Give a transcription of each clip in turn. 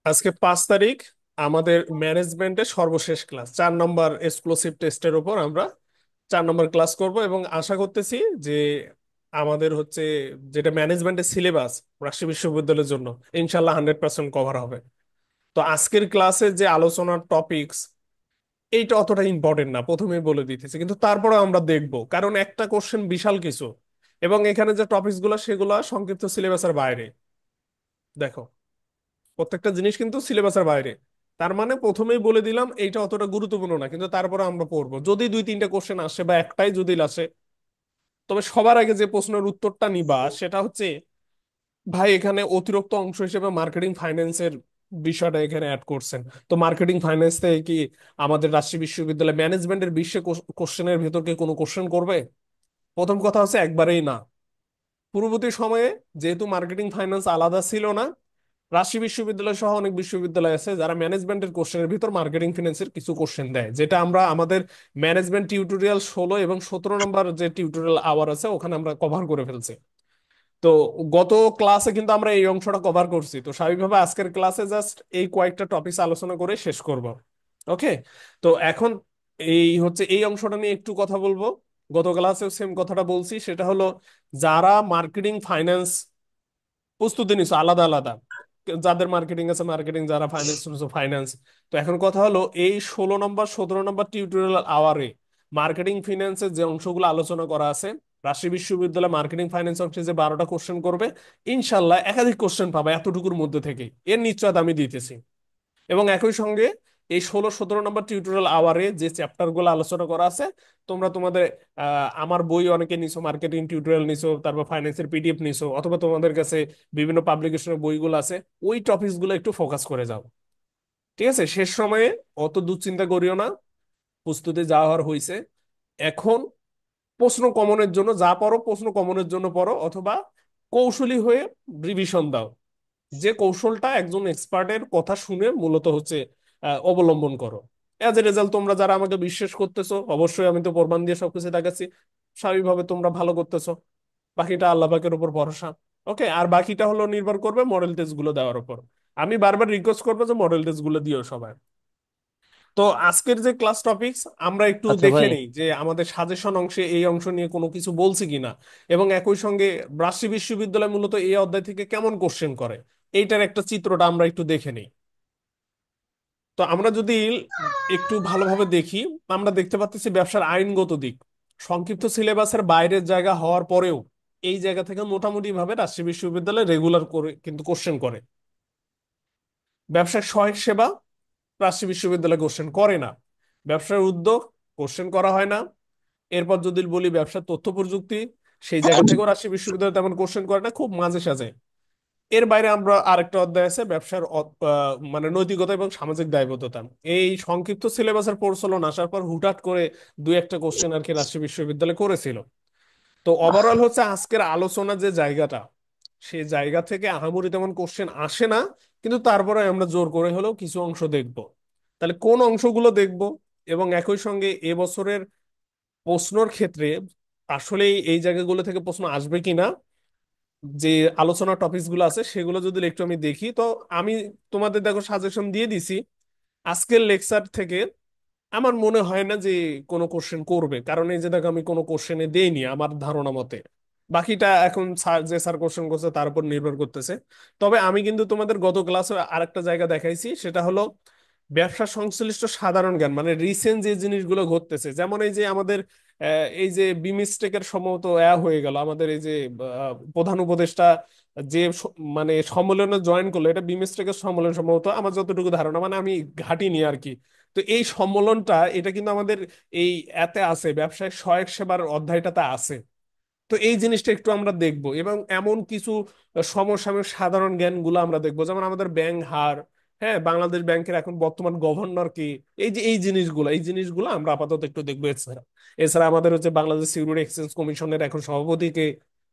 আজকে 5 তারিখ। আমাদের ম্যানেজমেন্টের সর্বশেষ ক্লাস 4 নম্বর এক্সক্লুসিভ টেস্টের উপর আমরা 4 নম্বর ক্লাস করব এবং আশা করতেছি যে আমাদের হচ্ছে যেটা ম্যানেজমেন্টের সিলেবাস রাজশাহী বিশ্ববিদ্যালয়ের জন্য ইনশাল্লাহ 100% কভার হবে। তো আজকের ক্লাসে যে আলোচনার টপিকস এইটা অতটা ইম্পর্টেন্ট না, প্রথমেই বলে দিতেছি, কিন্তু তারপরে আমরা দেখব কারণ একটা কোশ্চেন বিশাল কিছু এবং এখানে যে টপিকস গুলো সেগুলো সংক্ষিপ্ত সিলেবাসের বাইরে। দেখো, প্রত্যেকটা জিনিস কিন্তু সিলেবাসের বাইরে। তার মানে প্রথমেই বলে দিলাম এইটা অতটা গুরুত্বপূর্ণ না, কিন্তু তারপরে আমরা পড়বো যদি 2-3টা কোশ্চেন আসে বা একটাই যদি আসে। তবে সবার আগে যে প্রশ্নের উত্তরটা নিবা সেটা হচ্ছে, ভাই এখানে অতিরিক্ত অংশ হিসেবে মার্কেটিং ফাইন্যান্সের বিষয়টা এখানে অ্যাড করছেন। তো মার্কেটিং ফাইন্যান্স থেকে কি আমাদের রাজশাহী বিশ্ববিদ্যালয় ম্যানেজমেন্টের বিশ্বে কোশ্চেনের ভেতর কি কোনো কোশ্চেন করবে? প্রথম কথা হচ্ছে একবারেই না। পূর্ববর্তী সময়ে যেহেতু মার্কেটিং ফাইন্যান্স আলাদা ছিল না, রাজশাহী বিশ্ববিদ্যালয় সহ অনেক বিশ্ববিদ্যালয় আছে যারা ম্যানেজমেন্টের কোশ্চেনের ভিতর মার্কেটিং ফিনান্সের কিছু কোশ্চেন দেয়, যেটা আমরা আমাদের ম্যানেজমেন্ট টিউটোরিয়াল 16 এবং 17 নম্বর যে টিউটোরিয়াল আওয়ার আছে ওখানে আমরা কভার করে ফেলছি। তো গত ক্লাসে কিন্তু আমরা এই অংশটা কভার করছি, তো স্বাভাবিকভাবে আজকের ক্লাসে জাস্ট এই কয়েকটা টপিক আলোচনা করে শেষ করব। ওকে। তো এখন এই অংশটা নিয়ে একটু কথা বলবো। গত ক্লাসেও সেম কথাটা বলছি, সেটা হলো যারা মার্কেটিং ফাইন্যান্স প্রস্তুতি নিছো আলাদা আলাদা, যাদের মার্কেটিং আছে মার্কেটিং, যারা ফাইন্যান্স নিছো ফাইন্যান্স। তো এখন কথা হলো এই 16 নম্বর 17 নম্বর টিউটোরিয়াল আওয়ারে মার্কেটিং ফিন্যান্সের যে অংশগুলো আলোচনা করা আছে, রাজশাহী বিশ্ববিদ্যালয় মার্কেটিং ফাইন্যান্স অংশে যে 12টা কোশ্চেন করবে, ইনশাল্লাহ একাধিক কোশ্চেন পাবে এতটুকুর মধ্যে থেকে, এর নিশ্চয়তা আমি দিতেছি। এবং একই সঙ্গে এই 16 17 নম্বর টিউটোরিয়াল আওয়ারে যে চ্যাপ্টার গুলো আলোচনা করা আছে, তোমরা তোমাদের আমার বই অনেকে নিছো, মার্কেটিং টিউটোরিয়াল নিছো, তারপর ফাইন্যান্সের পিডিএফ নিছো, অথবা তোমাদের কাছে বিভিন্ন পাবলিকেশনের বইগুলো আছে, ওই টপিকস গুলো একটু ফোকাস করে যাও। ঠিক আছে, শেষ সময়ে অত দুশ্চিন্তা করিও না, প্রস্তুতি যা হওয়ার হয়েছে। এখন প্রশ্ন কমনের জন্য যা পড়ো, প্রশ্ন কমনের জন্য পড়ো, অথবা কৌশলী হয়ে রিভিশন দাও, যে কৌশলটা একজন এক্সপার্টের কথা শুনে মূলত হচ্ছে অবলম্বন করো। এজ এ রেজাল্ট তোমরা যারা আমাকে বিশ্বাস করতেছো, অবশ্যই আমি তো প্রমাণ দিয়ে সবকিছু দেখাচ্ছি, স্বাভাবিকভাবে তোমরা ভালো করতেছো। বাকিটা আল্লাহ পাকের উপর ভরসা। ওকে, আর বাকিটা হলো নির্ভর করবে মডেল টেস্ট গুলো দেওয়ার উপর। আমি বারবার রিকোয়েস্ট করবো যে মডেল টেস্ট গুলো দিও সবাই। তো আজকের যে ক্লাস টপিকস আমরা একটু আচ্ছা দেখে ভাই। নেই যে আমাদের সাজেশন অংশে এই অংশ নিয়ে কোনো কিছু বলছি কিনা, এবং একই সঙ্গে রাজশাহী বিশ্ববিদ্যালয় মূলত এই অধ্যায় থেকে কেমন কোশ্চেন করে, এইটার একটা চিত্রটা আমরা একটু দেখে নিই। তো আমরা যদি একটু ভালোভাবে দেখি, আমরা দেখতে পাচ্ছি ব্যবসার আইনগত দিক সংক্ষিপ্ত সিলেবাসের বাইরের জায়গা হওয়ার পরেও এই জায়গা থেকে মোটামুটি ভাবে রাজশাহী বিশ্ববিদ্যালয় রেগুলার করে কিন্তু কোশ্চেন করে। ব্যবসায় সহায়ক সেবা রাজশাহী বিশ্ববিদ্যালয় কোশ্চেন করে না। ব্যবসার উদ্যোগ কোশ্চেন করা হয় না। এরপর যদি বলি ব্যবসার তথ্য প্রযুক্তি, সেই জায়গা থেকেও রাজশাহী বিশ্ববিদ্যালয় তেমন কোশ্চেন করে না, খুব মাঝে সাঝে। এর বাইরে আমরা আরেকটা অধ্যায় আছে ব্যবসার মানে নৈতিকতা এবং সামাজিক দায়বদ্ধতা। এই সংক্ষিপ্ত সিলেবাসের প্রচলন আসার পর হুটহাট করে 2-1টা কোশ্চেন আর কি রাজশাহী বিশ্ববিদ্যালয় করেছিল। তো ওভারঅল হচ্ছে আজকের আলোচনা যে জায়গাটা, সেই জায়গা থেকে আহামরি তেমন কোশ্চেন আসে না, কিন্তু তারপরে আমরা জোর করে হলেও কিছু অংশ দেখব। তাহলে কোন অংশগুলো দেখব, এবং একই সঙ্গে এবছরের প্রশ্নর ক্ষেত্রে আসলেই এই জায়গাগুলো থেকে প্রশ্ন আসবে কিনা, যে আলোচনা টপিকস গুলো আছে সেগুলো যদি একটু আমি দেখি, তো আমি তোমাদের দেখো সাজেশন দিয়ে দিছি। আজকের লেকচার থেকে আমার মনে হয় না যে কোনো কোশ্চেন করবে, কারণ এই যে দেখো আমি কোনো কোশ্চেনে দেইনি আমার ধারণা মতে। বাকিটা এখন স্যার যে স্যার কোশ্চেন করছে তার উপর নির্ভর করতেছে। তবে আমি কিন্তু তোমাদের গত ক্লাসে আরেকটা জায়গা দেখাইছি, সেটা হলো ব্যবসা সংশ্লিষ্ট সাধারণ জ্ঞান, মানে রিসেন্ট যে জিনিসগুলো ঘটতেছে, যেমন এই যে আমাদের এই যে বিমস্টেকের সম্ভবত হয়ে গেল আমাদের এই যে প্রধান উপদেষ্টা যে মানে সম্মেলনে জয়েন করলো, এটা বিমস্টেকের সম্মেলন সম্ভবত, আমার যতটুকু ধারণা, মানে আমি ঘাটিনি আর কি। তো এই সম্মেলনটা এটা কিন্তু আমাদের এই এতে আছে, ব্যবসায়িক সহায়ক সেবার অধ্যায়টাতে আছে। তো এই জিনিসটা একটু আমরা দেখব, এবং এমন কিছু সমসাময়িক সাধারণ জ্ঞানগুলো আমরা দেখবো, যেমন আমাদের ব্যাংক হার, হ্যাঁ বাংলাদেশ ব্যাংকের এখন বর্তমান গভর্নর কি, এই যে এই জিনিসগুলো আমরা আপাতত একটু দেখবো। এছাড়া এছাড়া আমাদের হচ্ছে বাংলাদেশ সিকিউরিটি এক্সচেঞ্জ কমিশনের এখন সভাপতি কে।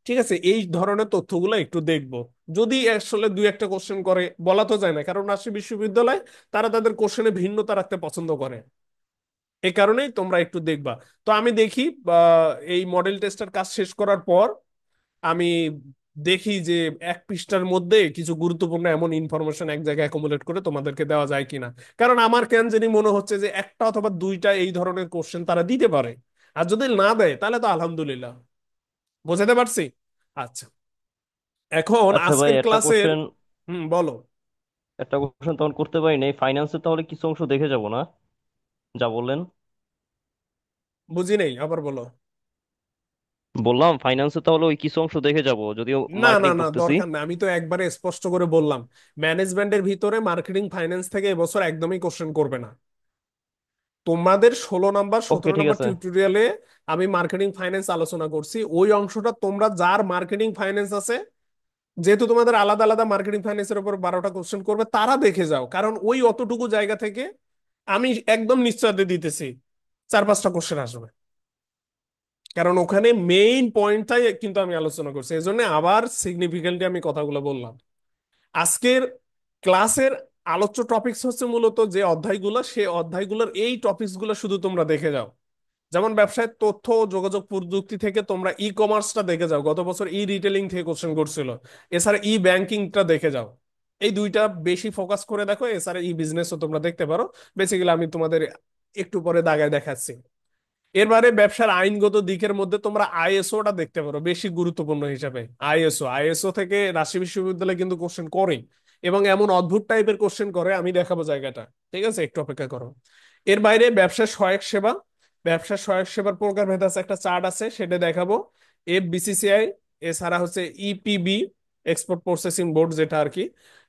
ঠিক আছে, এই ধরনের তথ্যগুলো একটু দেখবো। যদি আসলে 2-1টা কোশ্চেন করে বলা তো যায় না, কারণ রাজশাহী বিশ্ববিদ্যালয় তারা তাদের কোশ্চেনে ভিন্নতা রাখতে পছন্দ করে। এই কারণেই তোমরা একটু দেখবা। তো আমি দেখি এই মডেল টেস্টের কাজ শেষ করার পর আমি দেখি যে এক পৃষ্ঠার মধ্যে কিছু গুরুত্বপূর্ণ এমন ইনফরমেশন এক জায়গায় অ্যাকুমুলেট করে তোমাদেরকে দেওয়া যায় কিনা। কারণ আমার কেন জানি মনে হচ্ছে যে একটা অথবা দুইটা এই ধরনের কোশ্চেন তারা দিতে পারে। আর যদি না দেয় তাহলে তো আলহামদুলিল্লাহ। বোঝাতে পারছি? আচ্ছা, এখন আচ্ছা ভাই, আজকের একটা ক্লাসের। কোশ্চেন বলো। একটা কোশ্চেন তখন করতে পারি নাই, ফাইন্যান্সের তাহলে কিছু অংশ দেখে যাব না, যা বললেন? বুঝি নেই, আবার বলো। বললাম ফাইন্যান্সে তাহলে ওই কিছু অংশ দেখে যাব, যদিও না না মার্কেটিং না, পড়তেছি। দরকার নেই, আমি তো একবারে স্পষ্ট করে বললাম ম্যানেজমেন্টের ভিতরে মার্কেটিং ফাইন্যান্স থেকে এবছর একদমই কোশ্চেন করবে না। তোমাদের 16 নাম্বার ওকে, 17 ঠিক নাম্বার আছে। টিউটোরিয়ালে আমি মার্কেটিং ফাইন্যান্স আলোচনা করছি, ওই অংশটা তোমরা যার মার্কেটিং ফাইন্যান্স আছে, যেহেতু তোমাদের আলাদা আলাদা মার্কেটিং ফাইন্যান্সের উপর 12টা কোশ্চেন করবে, তারা দেখে যাও, কারণ ওই অতটুকু জায়গা থেকে আমি একদম নিশ্চয়তা দিতেছি 4-5টা কোশ্চেন আসবে। কারণ ওখানে মেইন পয়েন্টটাই কিন্তু আমি আলোচনা করছি, এই জন্য আবার সিগনিফিকেন্টলি আমি কথাগুলো বললাম। আজকের ক্লাসের আলোচ্য টপিকস হচ্ছে মূলত যে অধ্যায়গুলো, সে অধ্যায়গুলোর এই টপিকস গুলো শুধু তোমরা দেখে যাও। যেমন ব্যবসায় তথ্য ও যোগাযোগ প্রযুক্তি থেকে তোমরা ই কমার্সটা দেখে যাও, গত বছর ই রিটেলিং থেকে কোশ্চেন করছিল। এছাড়া ই ব্যাংকিংটা দেখে যাও। এই দুইটা বেশি ফোকাস করে দেখো, এছাড়া ই বিজনেসও তোমরা দেখতে পারো। বেসিক্যালি আমি তোমাদের একটু পরে দাগায় দেখাচ্ছি। এরবারে ব্যবসার আইনগত দিকের মধ্যে তোমরা আইএসওটা দেখতে পারো বেশি গুরুত্বপূর্ণ হিসাবে। আইএসও থেকে রাজশাহী বিশ্ববিদ্যালয় কিন্তু কোশ্চেন করে, এবং এমন অদ্ভুত টাইপের কোশ্চেন করে, আমি দেখাবো জায়গাটা। ঠিক আছে, একটু অপেক্ষা করো। এর বাইরে ব্যবসার সহায়ক সেবা, ব্যবসার সহায়ক সেবার প্রকারভেদ আছে, একটা চার্ট আছে, সেটা দেখাবো। বিসিসিআই, এছাড়া হচ্ছে ইপিবি, এক্সপোর্ট প্রসেসিং বোর্ড যেটা আর কি।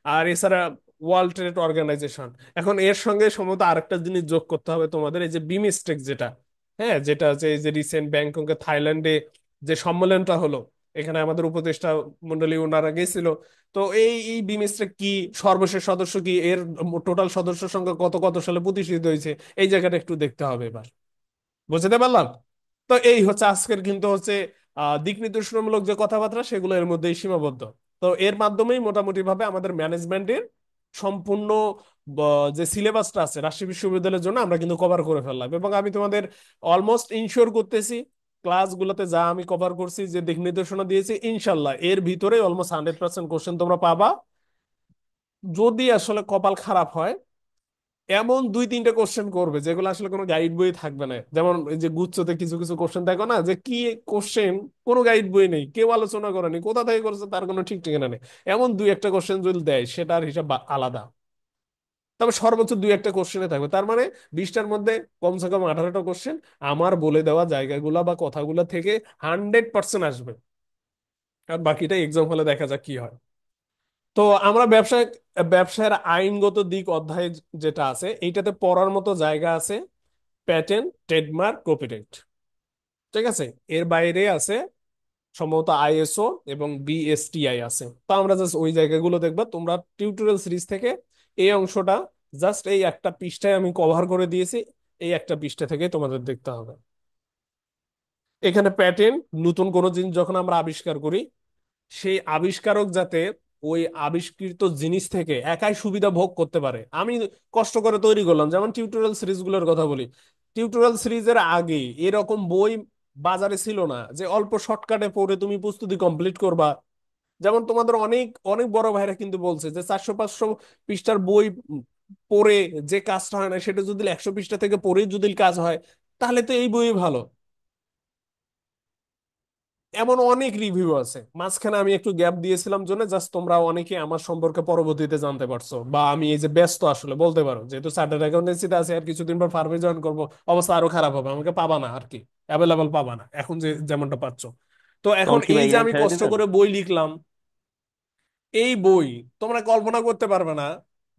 আর এছাড়া ওয়ার্ল্ড ট্রেড অর্গানাইজেশন। এখন এর সঙ্গে সম্ভবত আরেকটা জিনিস যোগ করতে হবে তোমাদের, এই যে বিমস্টেক যেটা, হ্যাঁ, যেটা হচ্ছে এই যে রিসেন্ট ব্যাংককে থাইল্যান্ডে যে সম্মেলনটা হলো, এখানে আমাদের উপদেষ্টা মন্ডলী ওনারা গেছিল। তো এই বিমস্টেক কি, সর্বশেষ সদস্য কি, এর টোটাল সদস্য সংখ্যা কত, কত সালে প্রতিষ্ঠিত হয়েছে, এই জায়গাটা একটু দেখতে হবে এবার। বুঝতে পারলাম? তো এই হচ্ছে আজকের কিন্তু হচ্ছে দিক নির্দেশনামূলক যে কথাবার্তা, সেগুলো এর মধ্যেই সীমাবদ্ধ। তো এর মাধ্যমেই মোটামুটি ভাবে আমাদের ম্যানেজমেন্টের সম্পূর্ণ যে সিলেবাসটা আছে রাজশাহী বিশ্ববিদ্যালয়ের জন্য আমরা কিন্তু কভার করে ফেললাম, এবং আমি তোমাদের অলমোস্ট ইনশিওর করতেছি ক্লাসগুলোতে যা আমি কভার করছি, যে দিক নির্দেশনা দিয়েছি, ইনশাল্লাহ এর ভিতরে অলমোস্ট 100% কোশ্চেন তোমরা পাবা। যদি আসলে কপাল খারাপ হয়, এমন 2-3টা কোশ্চেন করবে যেগুলো আসলে কোনো গাইড বই থাকবে না, যেমন এই যে গুচ্ছতে কিছু কিছু কোশ্চেন দেখো না, যে কি কোশ্চেন, কোনো গাইড বই নেই, কেউ আলোচনা করেনি, কোথা থেকে করেছে তার কোনো ঠিক ঠিকানা নেই। এমন 2-1টা কোশ্চেন যদি দেয় সেটার হিসাব আলাদা। তবে সর্বোচ্চ 2-1টা কোশ্চেনে থাকবে, তার মানে 20টার মধ্যে কমসে কম 18টা কোশ্চেন আমার বলে দেওয়া জায়গাগুলা বা কথাগুলা থেকে 100% আসবে। আর বাকিটা এক্সাম হলে দেখা যাক কি হয়। তো আমরা ব্যবসায়ের আইনগত দিক অধ্যায় যেটা আছে, এইটাতে পড়ার মতো জায়গা আছে প্যাটেন্ট, ট্রেডমার্ক, কপিরাইট। ঠিক আছে, এর বাইরে আছে সম্ভবত আইএসও এবং বিএসটিআই আছে। তো আমরা জাস্ট ওই জায়গাগুলো দেখবা তোমরা টিউটোরিয়াল সিরিজ থেকে। এই অংশটা জাস্ট এই একটা পৃষ্ঠায় আমি কভার করে দিয়েছি, এই একটা পৃষ্ঠা থেকে তোমাদের দেখতে হবে। এখানে প্যাটেন্ট, নতুন কোনো জিনিস যখন আমরা আবিষ্কার করি, সেই আবিষ্কারক যাতে ওই আবিষ্কৃত জিনিস থেকে একাই সুবিধা ভোগ করতে পারে। আমি কষ্ট করে তৈরি করলাম, যেমন টিউটোরিয়াল সিরিজগুলোর কথা বলি। টিউটোরিয়াল সিরিজের আগে এরকম বই বাজারে ছিল না যে অল্প শর্টকাটে পড়ে তুমি প্রস্তুতি কমপ্লিট করবা। যেমন তোমাদের অনেক অনেক বড় ভাইরা কিন্তু বলছে যে 400-500 পৃষ্ঠার বই পড়ে যে কাজটা হয় না, সেটা যদি 100 পৃষ্ঠা থেকে পড়ে যদি কাজ হয়, তাহলে তো এই বই ভালো। এমন অনেক রিভিউ আছে, মাঝখানে আমি একটু গ্যাপ দিয়েছিলাম জন্য জাস্ট তোমরা অনেকে আমার সম্পর্কে পরবর্তীতে জানতে পারছো, বা আমি এই যে ব্যস্ত আসলে বলতে পারো, যেহেতু চার্টার্ড অ্যাকাউন্টেন্সিতে আছে, আর কিছুদিন পর ফার্মে জয়েন করবো, অবস্থা আরো খারাপ হবে, আমাকে পাবা না আর কি, অ্যাভেলেবল পাবা না এখন যে যেমনটা পাচ্ছ। তো এখন তখন কি এই ভাই যে এম আমি ছেড়ে কষ্ট দিবেন? করে বই লিখলাম, এই বই তোমরা কল্পনা করতে পারবে না,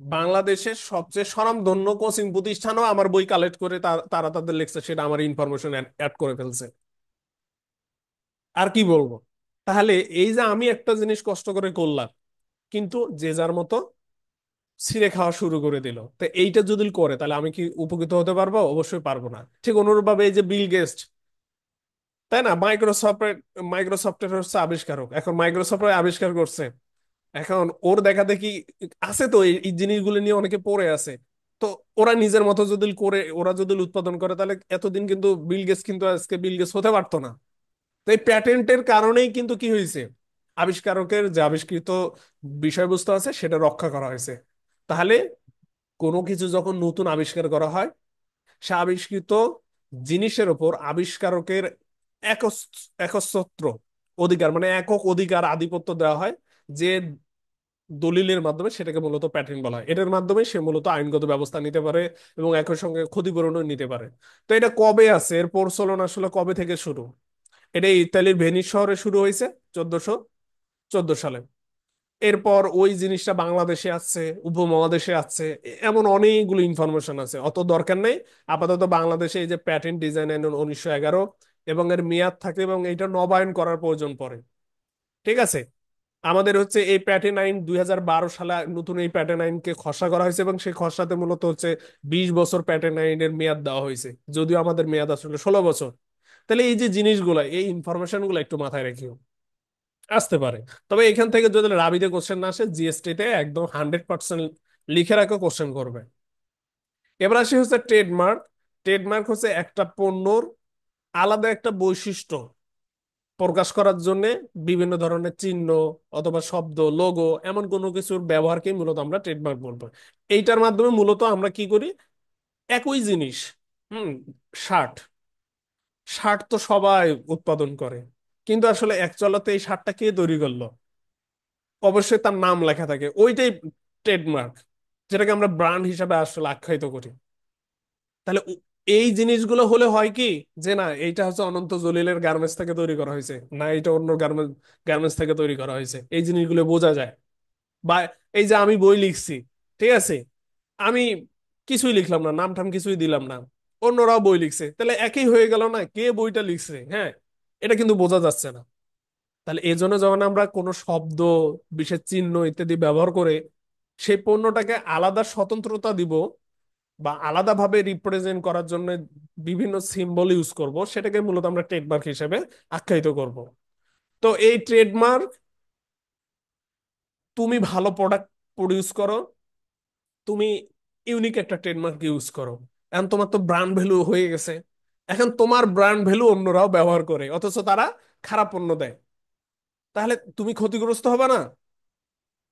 বাংলাদেশের সবচেয়ে স্বনামধন্য কোচিং প্রতিষ্ঠানও আমার বই কালেক্ট করে তারা তাদের লিখছে, সেটা আমার ইনফরমেশন অ্যাড করে ফেলছে। আর কি বলবো? তাহলে এই যে আমি একটা জিনিস কষ্ট করে করলাম, কিন্তু যে যার মতো ছিঁড়ে খাওয়া শুরু করে দিল, তো এইটা যদি করে তাহলে আমি কি উপকৃত হতে পারবো? অবশ্যই পারবো না। ঠিক অনুরূপভাবে এই যে বিল গেটস, তাই না, মাইক্রোসফটের হচ্ছে আবিষ্কারক, এখন মাইক্রোসফট আবিষ্কার করছে, এখন ওর দেখা দেখি আছে, তো এই জিনিসগুলো নিয়ে অনেকে পড়ে আছে। তো ওরা নিজের মতো যদি করে, ওরা যদি উৎপাদন করে, তাহলে এতদিন কিন্তু বিল গেটস কিন্তু আজকে বিল গেটস হতে পারতো না। তো এই প্যাটেন্টের কারণেই কিন্তু কি হয়েছে, আবিষ্কারকের যে আবিষ্কৃত বিষয়বস্তু আছে সেটা রক্ষা করা হয়েছে। তাহলে কোনো কিছু যখন নতুন আবিষ্কার করা হয়, সে আবিষ্কৃত জিনিসের উপর আবিষ্কারকের একচ্ছত্র অধিকার, মানে একক অধিকার আধিপত্য দেওয়া হয়, যে দলিলের মাধ্যমে, সেটাকে মূলত প্যাটেন্ট বলা হয়। এটার মাধ্যমে সে মূলত আইনগত ব্যবস্থা নিতে পারে এবং একই সঙ্গে ক্ষতিপূরণও নিতে পারে। তো এটা কবে আছে, এর প্রচলন আসলে কবে থেকে শুরু? এটা ইতালির ভেনিস শহরে শুরু হয়েছে 1414 সালে। এরপর ওই জিনিসটা বাংলাদেশে আছে, উপমহাদেশে আছে, এমন অনেকগুলো ইনফরমেশন আছে, অত দরকার নেই। আপাতত বাংলাদেশে এই যে প্যাটেন্ট ডিজাইন আইন 1911, এবং এর মেয়াদ থাকে এবং এটা নবায়ন করার প্রয়োজন পড়ে। ঠিক আছে। আমাদের হচ্ছে এই প্যাটেন্ট আইন 2012 সালে নতুন এই প্যাটেন্ট আইনকে খসড়া করা হয়েছে, এবং সেই খসড়াতে মূলত হচ্ছে 20 বছর প্যাটেন্ট আইনের মেয়াদ দেওয়া হয়েছে, যদিও আমাদের মেয়াদ আসলে 16 বছর। তাহলে এই যে জিনিসগুলো, এই ইনফরমেশন গুলো একটু মাথায় রেখিও, আসতে পারে। তবে এখান থেকে যদি রাবিতে কোশ্চেন না আসে, জিএসটি তে একদম 100% লিখে রাখা কোশ্চেন করবে। এবার আসি হচ্ছে ট্রেডমার্ক। ট্রেডমার্ক হচ্ছে একটা পণ্যর আলাদা একটা বৈশিষ্ট্য প্রকাশ করার জন্য বিভিন্ন ধরনের চিহ্ন অথবা শব্দ, লোগো, এমন কোনো কিছুর ব্যবহারকেই মূলত আমরা ট্রেডমার্ক বলবো। এইটার মাধ্যমে মূলত আমরা কি করি, একই জিনিস, হুম, শার্ট, শার্ট তো সবাই উৎপাদন করে, কিন্তু আসলে অ্যাকচুয়ালিতে এই শার্টটা কে তৈরি করলো, অবশ্যই তার নাম লেখা থাকে, ওইটাই ট্রেডমার্ক, যেটাকে আমরা ব্র্যান্ড হিসাবে আসলে আখ্যায়িত করি। তাহলে এই জিনিসগুলো হলে হয় কি, যে না এইটা হচ্ছে অনন্ত জলিলের গার্মেন্টস থেকে তৈরি করা হয়েছে, না এটা অন্য গার্মেন্টস গার্মেন্টস থেকে তৈরি করা হয়েছে, এই জিনিসগুলো বোঝা যায়। বা এই যে আমি বই লিখছি, ঠিক আছে, আমি কিছুই লিখলাম না, নাম টাম কিছুই দিলাম না, অন্যরাও বই লিখছে, তাহলে একই হয়ে গেল না, কে বইটা লিখছে, হ্যাঁ, এটা কিন্তু বোঝা যাচ্ছে না। তাহলে এই জন্য যখন আমরা কোনো শব্দ, বিশেষ চিহ্ন ইত্যাদি ব্যবহার করে সেই পণ্যটাকে আলাদা স্বতন্ত্রতা দিব বা আলাদাভাবে রিপ্রেজেন্ট করার জন্য বিভিন্ন সিম্বল ইউজ করব, সেটাকে মূলত আমরা ট্রেডমার্ক হিসেবে আখ্যায়িত করব। তো এই ট্রেডমার্ক, তুমি ভালো প্রোডাক্ট প্রডিউস করো, তুমি ইউনিক একটা ট্রেডমার্ক ইউজ করো, এখন তোমার তো ব্র্যান্ড ভ্যালু হয়ে গেছে। এখন তোমার ব্র্যান্ড ভ্যালু অন্যরাও ব্যবহার করে, অথচ তারা খারাপ পণ্য দেয়, তাহলে তুমি ক্ষতিগ্রস্ত হবে না?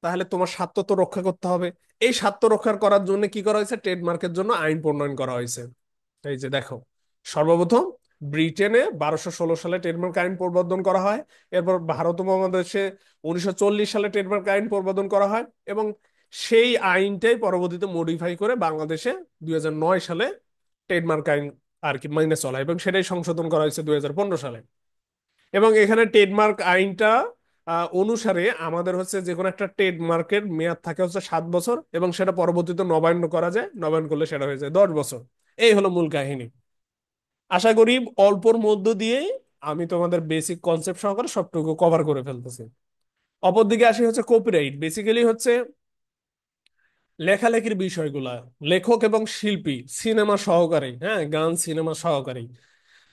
তাহলে তোমার স্বার্থ তো রক্ষা করতে হবে। এই স্বার্থ রক্ষা করার জন্য কি করা হয়েছে, ট্রেডমার্কের জন্য আইন প্রণয়ন করা হয়েছে। এই যে দেখো, সর্বপ্রথম ব্রিটেনে 1216 সালে ট্রেডমার্ক আইন প্রবর্তন করা হয়। এরপর ভারত উপমহাদেশে 1940 সালে ট্রেডমার্ক আইন প্রবর্তন করা হয়, এবং সেই আইনটাই পরবর্তীতে মডিফাই করে বাংলাদেশে 2009 সালে ট্রেডমার্ক আইন আর কি মাইনে চলা, এবং সেটাই সংশোধন করা হয়েছে 2015 সালে। এবং এখানে ট্রেডমার্ক আইনটা অনুসারে আমাদের হচ্ছে যে কোনো একটা ট্রেডমার্কের মেয়াদ থাকে হচ্ছে 7 বছর, এবং সেটা পরবর্তীতে নবায়ন করা যায়, নবায়ন করলে সেটা হয়ে যায় 10 বছর। এই হলো মূল কাহিনী। আশা করি অল্পর মধ্য দিয়েই আমি তোমাদের বেসিক কনসেপ্ট সহকারে সবটুকু কভার করে ফেলতেছি। অপরদিকে আসি হচ্ছে কপিরাইট, বেসিক্যালি হচ্ছে লেখালেখির বিষয়গুলা, লেখক এবং শিল্পী, সিনেমা সহকারী, হ্যাঁ, গান সিনেমা সহকারী।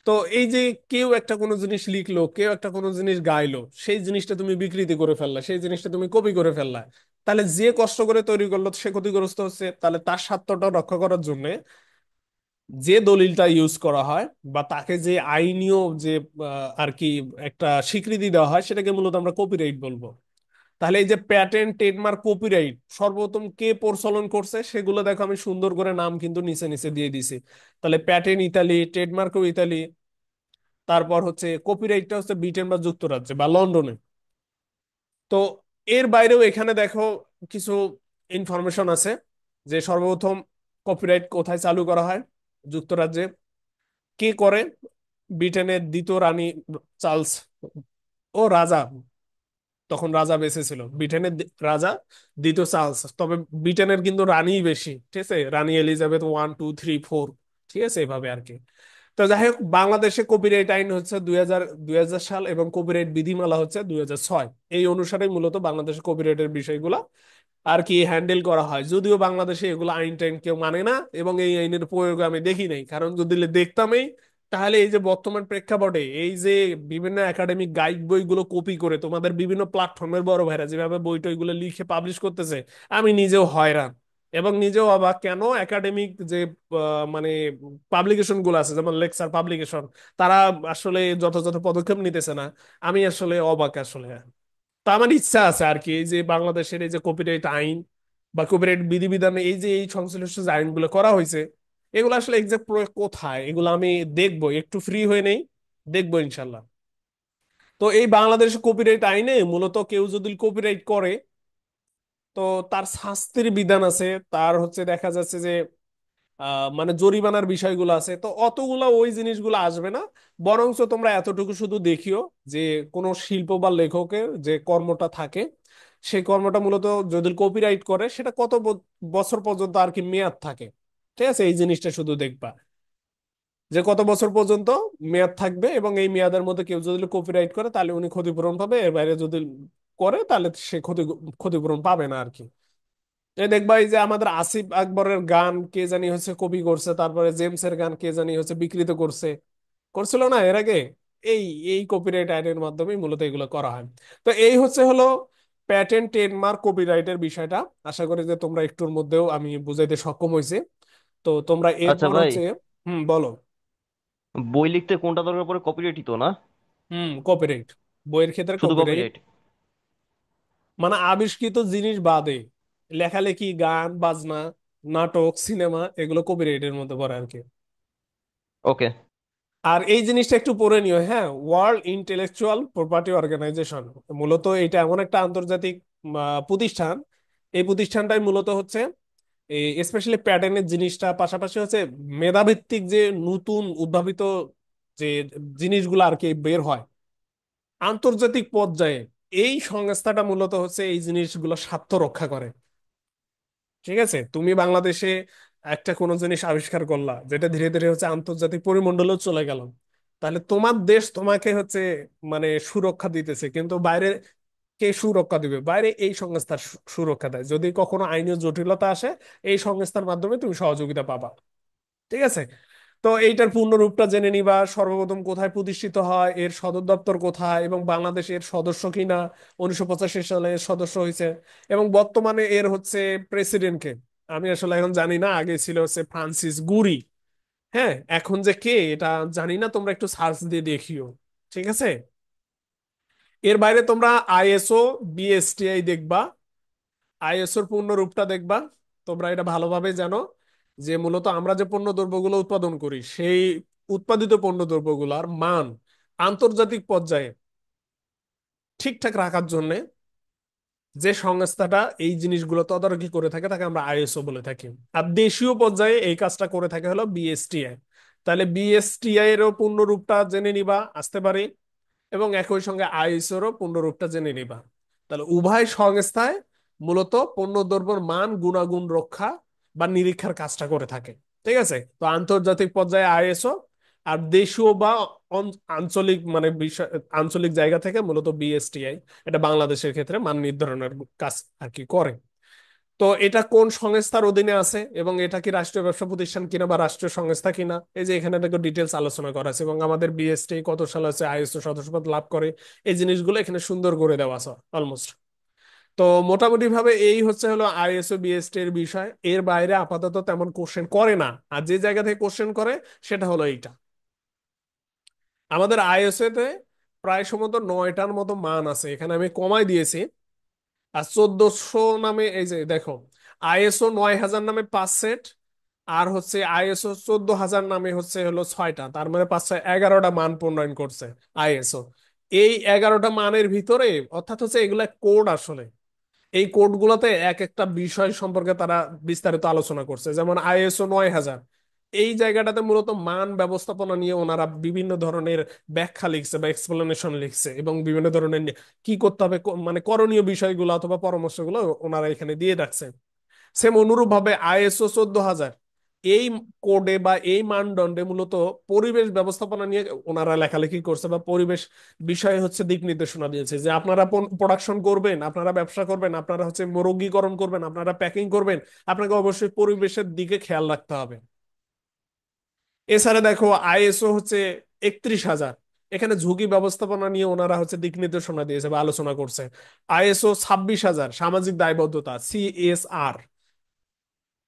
তো এই যে কেউ একটা কোনো জিনিস লিখলো, কেউ একটা কোনো জিনিস গাইলো, সেই জিনিসটা তুমি বিকৃতি করে ফেললা, সেই জিনিসটা তুমি কপি করে ফেললা, তাহলে যে কষ্ট করে তৈরি করলো সে ক্ষতিগ্রস্ত হচ্ছে। তাহলে তার স্বার্থটা রক্ষা করার জন্য যে দলিলটা ইউজ করা হয় বা তাকে যে আইনীয় যে আর কি একটা স্বীকৃতি দেওয়া হয়, সেটাকে মূলত আমরা কপিরাইট বলবো। তাহলে এই যে প্যাটেন্ট, ট্রেডমার্ক, কপিরাইট সর্বপ্রথম কে প্রচলন করছে সেগুলো দেখো, আমি সুন্দর করে নাম কিন্তু নিচে নিচে দিয়ে দিছি। তাহলে প্যাটেন্ট ইতালি, ট্রেডমার্কও ইতালি, তারপর হচ্ছে কপিরাইটটা হচ্ছে ব্রিটেন বা যুক্তরাজ্যে বা লন্ডনে। তো এর বাইরেও এখানে দেখো কিছু ইনফরমেশন আছে, যে সর্বপ্রথম কপিরাইট কোথায় চালু করা হয়, যুক্তরাজ্যে। কে করে, ব্রিটেনের দ্বিতীয় রানী চার্লস, ও রাজা, তখন রাজা বেঁচে ছিল, ব্রিটেনের রাজা দ্বিতীয় চার্লস। তবে ব্রিটেনের কিন্তু রানী বেশি, ঠিক আছে, রানী এলিজাবেথ 1 2 3 4, ঠিক আছে, এভাবে আর কি। তো যাই হোক, বাংলাদেশে কপিরাইট আইন হচ্ছে 2000 সাল, এবং কপিরাইট বিধিমালা হচ্ছে 2006। এই অনুসারে মূলত বাংলাদেশে কপিরাইটের বিষয়গুলা আর কি হ্যান্ডেল করা হয়, যদিও বাংলাদেশে এগুলো আইন টাইন কেউ মানে না, এবং এই আইনের প্রয়োগ আমি দেখি নাই, কারণ যদি দেখতামই, তাহলে এই যে বর্তমান প্রেক্ষাপটে এই যে বিভিন্ন একাডেমিক গাইড বইগুলো কপি করে তোমাদের বিভিন্ন প্ল্যাটফর্মের বড় ভাইরা যেভাবে বই টইগুলো লিখে পাবলিশ করতেছে, আমি নিজেও হয়রান এবং নিজেও অবাক কেন একাডেমিক যে মানে পাবলিকেশন গুলো আছে, যেমন লেকচার পাবলিকেশন, তারা আসলে যথাযথ পদক্ষেপ নিতেছে না। আমি আসলে অবাক আসলে। তা আমার ইচ্ছা আছে আর কি, এই যে বাংলাদেশের এই যে কপিরাইট আইন বা কপিরাইট বিধিবিধান, এই যে এই সংশ্লিষ্ট যে আইনগুলো করা হয়েছে, এগুলো আসলে এক্সাক্ট প্রয়োগ কোথায়, এগুলো আমি দেখবো, একটু ফ্রি হয়ে নেই, দেখবো ইনশাল্লাহ। তো এই বাংলাদেশের কপিরাইট আইনে মূলত কেউ যদি কপিরাইট করে, তো তার শাস্তির বিধান আছে, তার হচ্ছে দেখা যাচ্ছে যে মানে জরিমানার বিষয়গুলো আছে, তো অতগুলা ওই জিনিসগুলো আসবে না। বরঞ্চ তোমরা এতটুকু শুধু দেখিও যে কোনো শিল্প বা লেখকের যে কর্মটা থাকে, সেই কর্মটা মূলত যদি কপিরাইট করে সেটা কত বছর পর্যন্ত আর কি মেয়াদ থাকে। ঠিক আছে, এই জিনিসটা শুধু দেখবা যে কত বছর পর্যন্ত মেয়াদ থাকবে, এবং এই মেয়াদের মধ্যে কেউ যদি কপিরাইট করে তাহলে উনি ক্ষতিপূরণ পাবে, এর বাইরে যদি করে তাহলে সে ক্ষতিপূরণ পাবে না আর কি। এই দেখবা এই যে আমাদের আসিফ আকবরের গান কে জানি হচ্ছে কপি করছে, তারপরে জেমসের গান কে জানি হচ্ছে বিকৃত করছে, করছিল না এর আগে? এই এই কপিরাইট আইনের মাধ্যমে মূলত এগুলো করা হয়। তো এই হচ্ছে হলো প্যাটেন্ট ট্রেডমার্ক কপিরাইটের বিষয়টা। আশা করি যে তোমরা একটুর মধ্যেও আমি বুঝাইতে সক্ষম হয়েছে। তো তোমরা আচ্ছা এরপর ভাই, হচ্ছে, বলো। বই লিখতে কোনটা দরকার পড়ে? কপিরাইটই তো না? কপিরাইট, বইয়ের ক্ষেত্রে শুধু কপিরাইট। কপিরাইট? মানে আবিষ্কৃত জিনিস বাদে লেখালেখি, গান বাজনা, নাটক, সিনেমা, এগুলো কপিরাইটের মধ্যে পড়ে আর কি। ওকে। আর এই জিনিসটা একটু পড়ে নিও, হ্যাঁ, ওয়ার্ল্ড ইন্টেলেকচুয়াল প্রপার্টি অর্গানাইজেশন, মূলত এটা এমন একটা আন্তর্জাতিক প্রতিষ্ঠান। এই প্রতিষ্ঠানটাই মূলত হচ্ছে স্পেশালি প্যাটার্নের জিনিসটা, পাশাপাশি হচ্ছে মেধাভিত্তিক যে নতুন উদ্ভাবিত যে জিনিসগুলো আর কি বের হয় আন্তর্জাতিক পর্যায়ে, এই সংস্থাটা মূলত হচ্ছে এই জিনিসগুলো স্বার্থ রক্ষা করে। ঠিক আছে, তুমি বাংলাদেশে একটা কোনো জিনিস আবিষ্কার করলা যেটা ধীরে ধীরে হচ্ছে আন্তর্জাতিক পরিমণ্ডলেও চলে গেল, তাহলে তোমার দেশ তোমাকে হচ্ছে মানে সুরক্ষা দিতেছে, কিন্তু বাইরে কে সুরক্ষা দিবে? বাইরে এই সংস্থার সুরক্ষা দেয়, যদি কখনো আইনের জটিলতা আসে এই সংস্থার মাধ্যমে তুমি সহযোগিতা পাবা। ঠিক আছে, তো এইটার পূর্ণ রূপটা জেনে নিবা, সর্বপ্রথম কোথায় প্রতিষ্ঠিত হয়, এর সদর দপ্তর কোথায়, এবং বাংলাদেশ এর সদস্য কিনা, 1985 সালে এর সদস্য হয়েছে, এবং বর্তমানে এর হচ্ছে প্রেসিডেন্টকে আমি আসলে এখন জানি না, আগে ছিল হচ্ছে ফ্রান্সিস গুরি। হ্যাঁ, এখন যে কে এটা জানি না, তোমরা একটু সার্চ দিয়ে দেখিও। ঠিক আছে, এর বাইরে তোমরা আইএসও বিএসটিআই দেখবা, আইএসওর পূর্ণ রূপটা দেখবা। তোমরা এটা ভালোভাবে জানো যে মূলত আমরা যে পণ্য দ্রব্যগুলো উৎপাদন করি, সেই উৎপাদিত পণ্য দ্রব্যগুলোর মান আন্তর্জাতিক পর্যায়ে ঠিকঠাক রাখার জন্য যে সংস্থাটা এই জিনিসগুলো তদারকি করে থাকে তাকে আমরা আইএসও বলে থাকি। আর দেশীয় পর্যায়ে এই কাজটা করে থাকে হলো বিএসটিআই। তাহলে বিএসটিআই এরও পূর্ণ রূপটা জেনে নিবা আসতে পারে, এবং একই সঙ্গে আইএসওরও পূর্ণরূপটা জেনে নিবা। তাহলে উভয় সংস্থায় মূলত পণ্যদ্রব্যের মান গুণাগুণ রক্ষা বা নিরীক্ষার কাজটা করে থাকে। ঠিক আছে, তো আন্তর্জাতিক পর্যায়ে আইএসও, আর দেশীয় বা আঞ্চলিক মানে বিষয় আঞ্চলিক জায়গা থেকে মূলত বিএসটিআই, এটা বাংলাদেশের ক্ষেত্রে মান নির্ধারণের কাজ আর কি করে। তো এটা কোন সংস্থার অধীনে আছে, এবং এটা কি রাষ্ট্রীয় ব্যবসা প্রতিষ্ঠান কিনা বা রাষ্ট্রীয় সংস্থা কিনা, এই যে এখানে দেখো ডিটেলস আলোচনা করা আছে, এবং আমাদের বিএসটি কত সালে আছে আইএসও সদস্যপদ লাভ করে, এই জিনিসগুলো এখানে সুন্দর করে দেওয়া আছে অলমোস্ট। তো মোটামুটি ভাবে এই হচ্ছে হলো আইএসও বিএসটি এর বিষয়। এর বাইরে আপাতত তেমন কোশ্চেন করে না, আর যে জায়গা থেকে কোশ্চেন করে সেটা হলো এইটা। আমাদের আইএসও তে প্রায় সম্ভবত 9টার মতো মান আছে, এখানে আমি কমাই দিয়েছি। আর 1400 নামে এই যে দেখো, আইএসও 9000 নামে 5 সেট, আর হচ্ছে আইএসও 14,000 নামে হচ্ছে হলো 6টা, তার মানে 511টা মান প্রণয়ন করছে আইএসও। এই 11টা মানের ভিতরে অর্থাৎ হচ্ছে এগুলা কোড আসলে, এই কোডগুলোতে এক একটা বিষয় সম্পর্কে তারা বিস্তারিত আলোচনা করছে। যেমন আইএসও 9000, এই জায়গাটাতে মূলত মান ব্যবস্থাপনা নিয়ে ওনারা বিভিন্ন ধরনের ব্যাখ্যা লিখছে বা এক্সপ্লেনেশন লিখছে, এবং বিভিন্ন ধরনের কি করতে হবে মানে করণীয় বিষয়গুলো অথবা পরামর্শগুলো ওনারা এখানে দিয়ে রাখছে। সেম অনুরূপ ভাবে আইএসও 14,000, এই কোডে বা এই মানদণ্ডে মূলত পরিবেশ ব্যবস্থাপনা নিয়ে ওনারা লেখালেখি করছে, বা পরিবেশ বিষয়ে হচ্ছে দিক নির্দেশনা দিয়েছে যে আপনারা প্রোডাকশন করবেন, আপনারা ব্যবসা করবেন, আপনারা হচ্ছে মোরগীকরণ করবেন, আপনারা প্যাকিং করবেন, আপনাকে অবশ্যই পরিবেশের দিকে খেয়াল রাখতে হবে। এছাড়া দেখো আইএসও হচ্ছে 31,000, এখানে ঝুঁকি ব্যবস্থাপনা নিয়ে ওনারা হচ্ছে দিক নির্দেশনা দিয়েছে বা আলোচনা করছে। আইএসও 26,000, সামাজিক দায়বদ্ধতা, সিএসআর,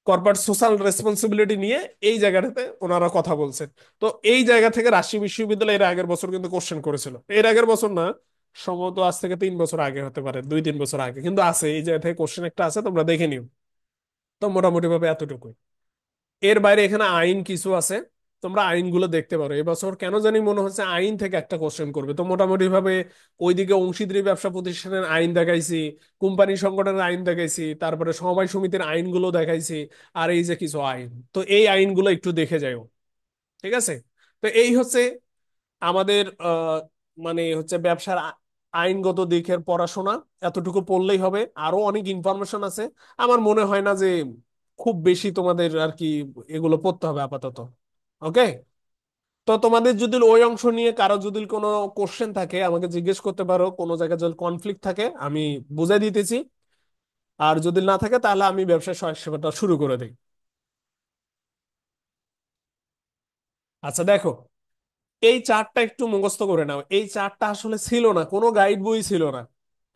কর্পোরেট সোশ্যাল রেসপন্সিবিলিটি নিয়ে এই জায়গাটাতে ওনারা কথা বলছেন। তো এই জায়গা থেকে রাজশাহী বিশ্ববিদ্যালয় এর আগের বছর কিন্তু কোশ্চেন করেছিল, এর আগের বছর না, সম্ভবত আজ থেকে 3 বছর আগে হতে পারে, 2-3 বছর আগে, কিন্তু আছে এই জায়গা থেকে কোশ্চেন একটা আছে, তোমরা দেখে নিও। তো মোটামুটি ভাবে এতটুকুই। এর বাইরে এখানে আইন কিছু আছে, তোমরা আইনগুলো দেখতে পারো। এবছর কেন জানি মনে হচ্ছে আইন থেকে একটা কোশ্চেন করবে। তো মোটামুটি ভাবে ওইদিকে অংশীদারি ব্যবসা প্রতিষ্ঠানের আইন দেখাইছি, কোম্পানি সংগঠনের আইন দেখাইছি, তারপরে সমবায় সমিতির আইনগুলো দেখাইছি, আর এই যে কিছু আইন, তো এই আইনগুলো একটু দেখে যাও। ঠিক আছে? তো এই হচ্ছে আমাদের মানে হচ্ছে ব্যবসার আইনগত দিকের পড়াশোনা। এতটুকু পড়লেই হবে, আরো অনেক ইনফরমেশন আছে। আমার মনে হয় না যে খুব বেশি তোমাদের আর কি এগুলো পড়তে হবে আপাতত। ওকে? তো তোমাদের যদি ওই অংশ নিয়ে কারো যদি কোনো কোশ্চেন থাকে আমাকে জিজ্ঞেস করতে পারো, কোনো জায়গায় যদি কনফ্লিক্ট থাকে আমি বুঝাই দিতেছি। আর যদি না থাকে তাহলে আমি ব্যবসায় সহায়ক সেবাটা শুরু করে দিই। আচ্ছা দেখো, এই চার্টটা একটু মুখস্থ করে নাও। এই চার্টটা আসলে ছিল না, কোনো গাইড বই ছিল না।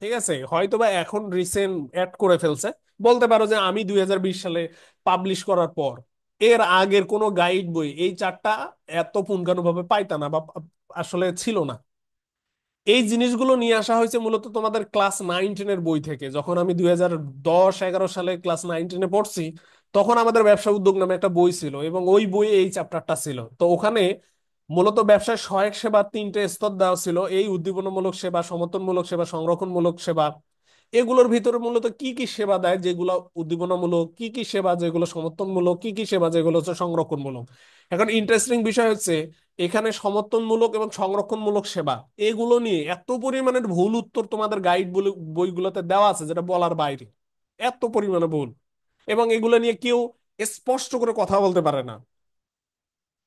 ঠিক আছে? হয়তোবা এখন রিসেন্ট অ্যাড করে ফেলছে। বলতে পারো যে আমি 2020 সালে পাবলিশ করার পর এর আগের কোনো গাইড বই এই চার্টটা এত পুঙ্খানুভাবে পাইতা না, বা আসলে ছিল না। এই জিনিসগুলো নিয়ে আসা হয়েছে মূলত তোমাদের ক্লাস 9-10 বই থেকে। যখন আমি 2010-11 সালে ক্লাস 9-10 পড়ছি, তখন আমাদের ব্যবসা উদ্যোগ নামে একটা বই ছিল, এবং ওই বইয়ে এই চ্যাপ্টারটা ছিল। তো ওখানে মূলত ব্যবসায় সহায়ক সেবা 3টে স্তর দেওয়া ছিল: এই উদ্দীপনামূলক সেবা, সমর্থনমূলক সেবা, সংরক্ষণমূলক সেবা। এগুলোর ভিতরে মূলত কি কি সেবা দেয় যেগুলো উদ্দীপনামূলক, কি কি সেবা যেগুলো সমর্থনমূলক, কি কি সেবা যেগুলো হচ্ছে সংরক্ষণমূলক। এখন ইন্টারেস্টিং বিষয় হচ্ছে, এখানে সমর্থনমূলক এবং সংরক্ষণমূলক সেবা এগুলো নিয়ে এত পরিমাণের ভুল উত্তর তোমাদের গাইড বইগুলোতে দেওয়া আছে, যেটা বলার বাইরে। এত পরিমাণে ভুল, এবং এগুলো নিয়ে কেউ স্পষ্ট করে কথা বলতে পারে না।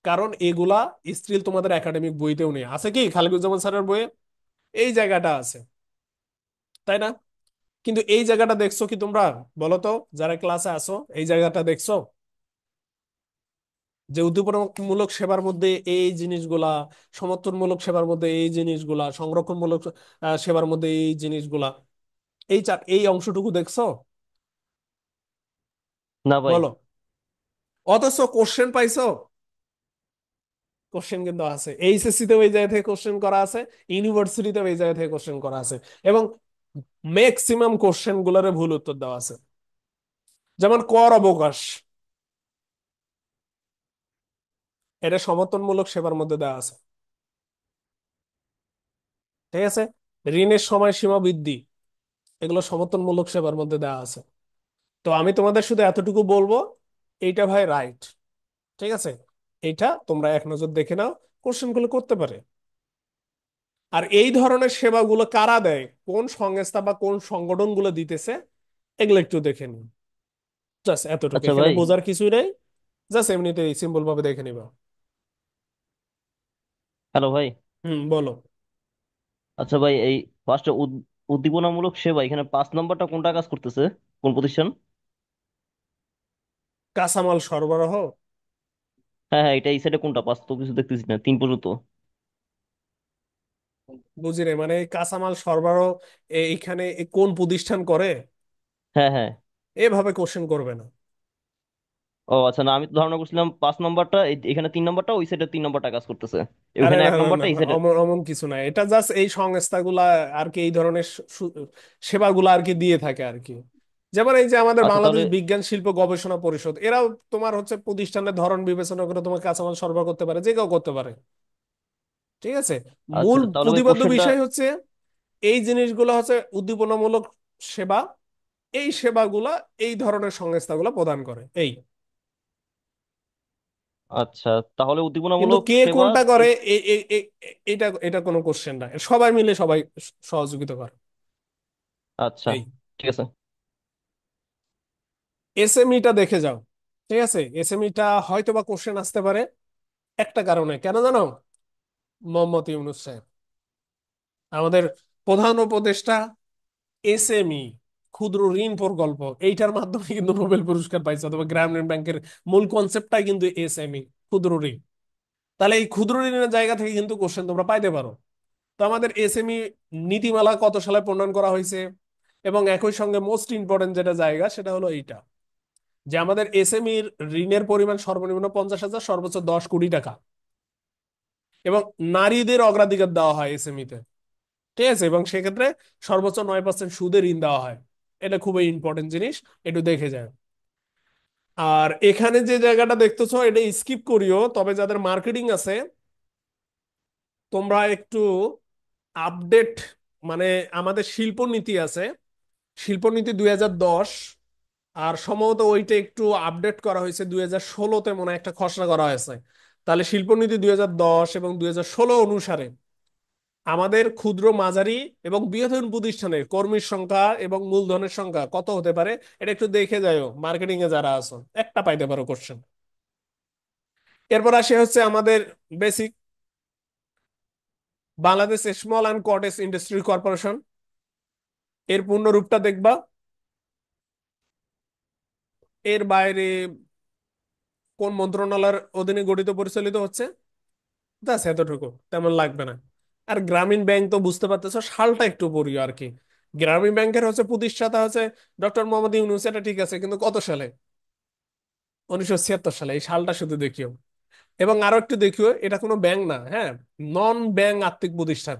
কারণ এগুলা স্টিল তোমাদের একাডেমিক বইতেও নেই। আছে কি খালিকুজ্জামান স্যারের বইয়ে এই জায়গাটা আছে, তাই না? কিন্তু এই জায়গাটা দেখছো কি তোমরা? বলো তো, যারা ক্লাসে আসো, এই জায়গাটা দেখছো যে উদ্দীপনামূলক সেবার মধ্যে এই জিনিসগুলা, সমর্থনমূলক সেবার মধ্যে এই জিনিসগুলা, সংরক্ষণমূলক সেবার মধ্যে এই জিনিসগুলা, এই অংশটুকু দেখছো? না ভাই। বলো। অথচ কোশ্চেন পাইছো? কোশ্চেন কিন্তু আছে, এইচএসসি তেও এই জায়গা থেকে কোশ্চেন করা আছে, ইউনিভার্সিটিতেও এই জায়গা থেকে কোশ্চেন করা আছে, এবং ম্যাক্সিমাম কোশ্চেন গুলারে ভুল উত্তর দেওয়া আছে। যেমন কর অবকাশ, এটা সমর্থনমূলক সেবার মধ্যে দেওয়া আছে। ঠিক আছে? ঋণের সময়সীমা বৃদ্ধি, এগুলো সমর্থনমূলক সেবার মধ্যে দেওয়া আছে। তো আমি তোমাদের শুধু এতটুকু বলবো, এইটা ভাই রাইট। ঠিক আছে? এইটা তোমরা এক নজর দেখে নাও, কোশ্চেন গুলো করতে পারে। আর এই ধরনের সেবাগুলো কারা দেয়, কোন সংস্থা বা কোন সংগঠন গুলো দিতেছে, এগুলো একটু দেখে নিন। জাস্ট এতটুকু, আচ্ছা এখানে ভাই। বোঝার কিছুই নেই। জাস্ট এমনিতেই সিম্পল ভাবে দেখে নিবা। হ্যালো ভাই। বলো। আচ্ছা ভাই, এই ফার্স্টে উদ্দীপনামূলক সেবা, এখানে 5 নম্বরটা কোনটা কাজ করতেছে? কোন প্রতিষ্ঠান? কাঁচামাল সরবরাহ। হ্যাঁ হ্যাঁ, এটা এই সাইডে কোনটা? 5 তো কিছু দেখতেছি না, 3 পর্যন্ত। বুঝি রে, মানে এই কাঁচামাল সরবরাহ এইখানে কোন প্রতিষ্ঠান করে, হ্যাঁ হ্যাঁ। এভাবে কোশ্চেন করবে না। ও আচ্ছা, না আমি তো ধারণা করছিলাম 5 নম্বরটা এখানে 3 নম্বরটা ওই সাইডে 3 নম্বরটা কাজ করতেছে, আরে ওইখানে না এক না নম্বরটা না, এই সাইডে। অমন অমন কিছু না, এটা জাস্ট এই সংস্থাগুলা আর কি এই ধরনের সেবাগুলো আর কি দিয়ে থাকে আর কি। যেমন এই যে আমাদের আচ্ছা বাংলাদেশ তাহলে। বিজ্ঞান শিল্প গবেষণা পরিষদ, এরাও তোমার হচ্ছে প্রতিষ্ঠানের ধরন বিবেচনা করে তোমার কাঁচামাল সরবরাহ করতে পারে, যে কেউ করতে পারে। ঠিক আছে? আচ্ছা মূল তাহলে ভাই প্রতিপাদ্য কোশ্চেনটা। বিষয় হচ্ছে এই জিনিসগুলো হচ্ছে উদ্দীপনামূলক সেবা। এই সেবাগুলা এই ধরনের সংস্থাগুলো প্রদান করে এই। আচ্ছা, তাহলে কিন্তু উদ্দীপনামূলক কে সেবা কোনটা করে এটা এটা কোনো কোশ্চেন না, সবাই মিলে সবাই সহযোগিতা করে আচ্ছা এই। ঠিক আছে। এসএমইটা দেখে যাও। ঠিক আছে? এসএমইটা হয়তো বা কোশ্চেন আসতে পারে, একটা কারণে কেন জানো? মোহাম্মদ ইউনূস সাহেব, আমাদের প্রধান উপদেষ্টা, এসএমই, ক্ষুদ্র ঋণ প্রকল্প, এইটার মাধ্যমে কিন্তু নোবেল পুরস্কার পাইছে, অথবা গ্রামীণ ব্যাংকের মূল কনসেপ্টটাই কিন্তু এসএমই, ক্ষুদ্র ঋণ। তাহলে এই ক্ষুদ্র ঋণের জায়গা থেকে কিন্তু কোশ্চেন তোমরা পাইতে পারো। তো আমাদের এসএমই নীতিমালা কত সালে প্রণয়ন করা হয়েছে, এবং একই সঙ্গে মোস্ট ইম্পর্টেন্ট যেটা জায়গা সেটা হলো এইটা, যে আমাদের এসএমইর ঋণের পরিমাণ সর্বনিম্ন 50,000, সর্বোচ্চ 10 কোটি টাকা, এবং নারীদের অগ্রাধিকার দেওয়া হয় এসএমইতে। ঠিক আছে, এবং সেক্ষেত্রে সর্বোচ্চ 9% সুদে ঋণ দেওয়া হয়। এটা খুবই ইম্পর্টেন্ট জিনিস, একটু দেখে যায়। আর এখানে যে জায়গাটা দেখতেছো এটা স্কিপ করিও, তবে যাদের মার্কেটিং আছে তোমরা একটু আপডেট, মানে আমাদের শিল্পনীতি আছে, শিল্পনীতি 2010, আর সম্ভবত ওইটা একটু আপডেট করা হয়েছে 2016-তে, মনে হয় একটা খসড়া করা হয়েছে। তাহলে শিল্পনীতি 2010 এবং 2016 অনুসারে আমাদের ক্ষুদ্র মাঝারি এবং বৃহৎ প্রতিষ্ঠানের কর্মীর সংখ্যা এবং মূলধনের সংখ্যা কত হতে পারে, এটা একটু দেখে যাও মার্কেটিং এ যারা আছো, একটা পাইতে পারো কোশ্চেন। এরপর আসে হচ্ছে আমাদের basic, Bangladesh small and cottage industry corporation, এর পূর্ণরূপটা দেখবা। এর বাইরে কোন মন্ত্রণালয়ের অধীনে গঠিত পরিচালিত হচ্ছে, ব্যাস এতটুকু, তেমন লাগবে না। আর গ্রামীণ ব্যাংক তো বুঝতে পারতেছো, সালটা একটু পড়িও আর কি। গ্রামীণ ব্যাংকের হচ্ছে প্রতিষ্ঠাতা হচ্ছে ডক্টর মোহাম্মদ ইউনূস, এটা ঠিক আছে, কিন্তু কত সালে? 1976 সালে। এই সালটা শুধু দেখিও। এবং আরো একটু দেখিও, এটা কোনো ব্যাংক না, হ্যাঁ, নন ব্যাংক আর্থিক প্রতিষ্ঠান,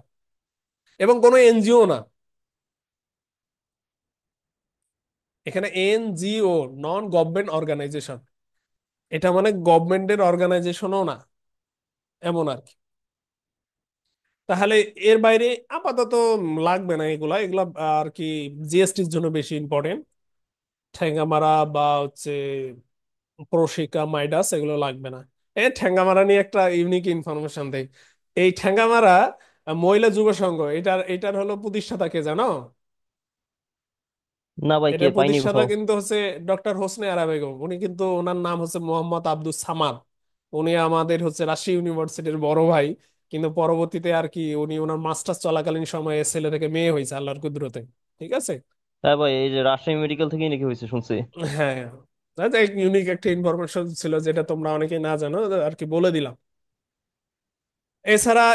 এবং কোনো এনজিও না। এখানে এনজিও, নন গভর্নমেন্ট অর্গানাইজেশন, এটা মানে গভর্নমেন্টের অর্গানাইজেশনও না, এমন আর কি। তাহলে এর বাইরে আপাতত লাগবে না এগুলা, এগুলা আর কি জিএসটির জন্য বেশি ইম্পর্টেন্ট। ঠ্যাঙ্গামারা বা হচ্ছে প্রশিকা, মাইডাস, এগুলো লাগবে না। ঠ্যাঙ্গামারা নিয়ে একটা ইউনিক ইনফরমেশন দেই। এই ঠ্যাঙ্গামারা মহিলা যুব সংঘ, এটার এটার হলো প্রতিষ্ঠাতা কে জানো? না ভাই, কে এটার পাইনি প্রতিষ্ঠাতা কোথাও। কিন্তু হচ্ছে ডক্টর হোসনে আরা বেগম। উনি কিন্তু, ওনার নাম হচ্ছে মোহাম্মদ আব্দুস সামাদ। উনি আমাদের হচ্ছে রাজশাহী ইউনিভার্সিটির বড় ভাই। কিন্তু পরবর্তীতে আর কি উনি ওনার মাস্টার্স চলাকালীন সময়ে ছেলে থেকে মেয়ে হয়েছে আল্লাহর কুদরতে। ঠিক আছে। হ্যাঁ ভাই, এই যে রাজশাহী মেডিকেল থেকেই নাকি হয়েছে শুনছি। হ্যাঁ, ইউনিক একটা ইনফরমেশন ছিল যেটা তোমরা অনেকেই না জানো, আর কি বলে দিলাম। এছাড়া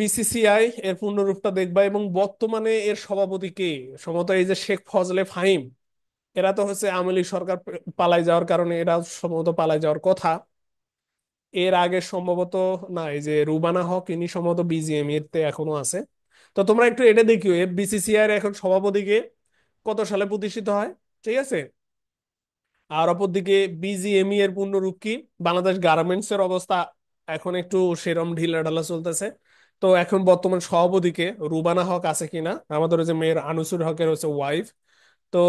বিসিসিআই এর পূর্ণরূপটা দেখবা, এবং বর্তমানে এর সভাপতি কে? সম্ভবত এই যে শেখ ফজলে ফাহিম, এরা তো হচ্ছে আওয়ামী লীগ সরকার পালায় যাওয়ার কারণে এরা সম্ভবত পালায় যাওয়ার কথা। এর আগে সম্ভবত, না, এই যে রুবানা হক, ইনি সম্ভবত বিজিএম এর তে এখনো আছে। তো তোমরা একটু এটা দেখিও, বিসিসিআই এর এখন সভাপতি কে, কত সালে প্রতিষ্ঠিত হয়। ঠিক আছে। আর অপরদিকে বিজিএমই এর পূর্ণরূপ কি? বাংলাদেশ গার্মেন্টস এর অবস্থা এখন একটু সেরম ঢিলা ঢালা চলতেছে। তো এখন বর্তমান সভাপতিকে রুবানা হক আছে কিনা, আমাদের ওই যে মেয়ের আনিসুর হকের হচ্ছে ওয়াইফ। তো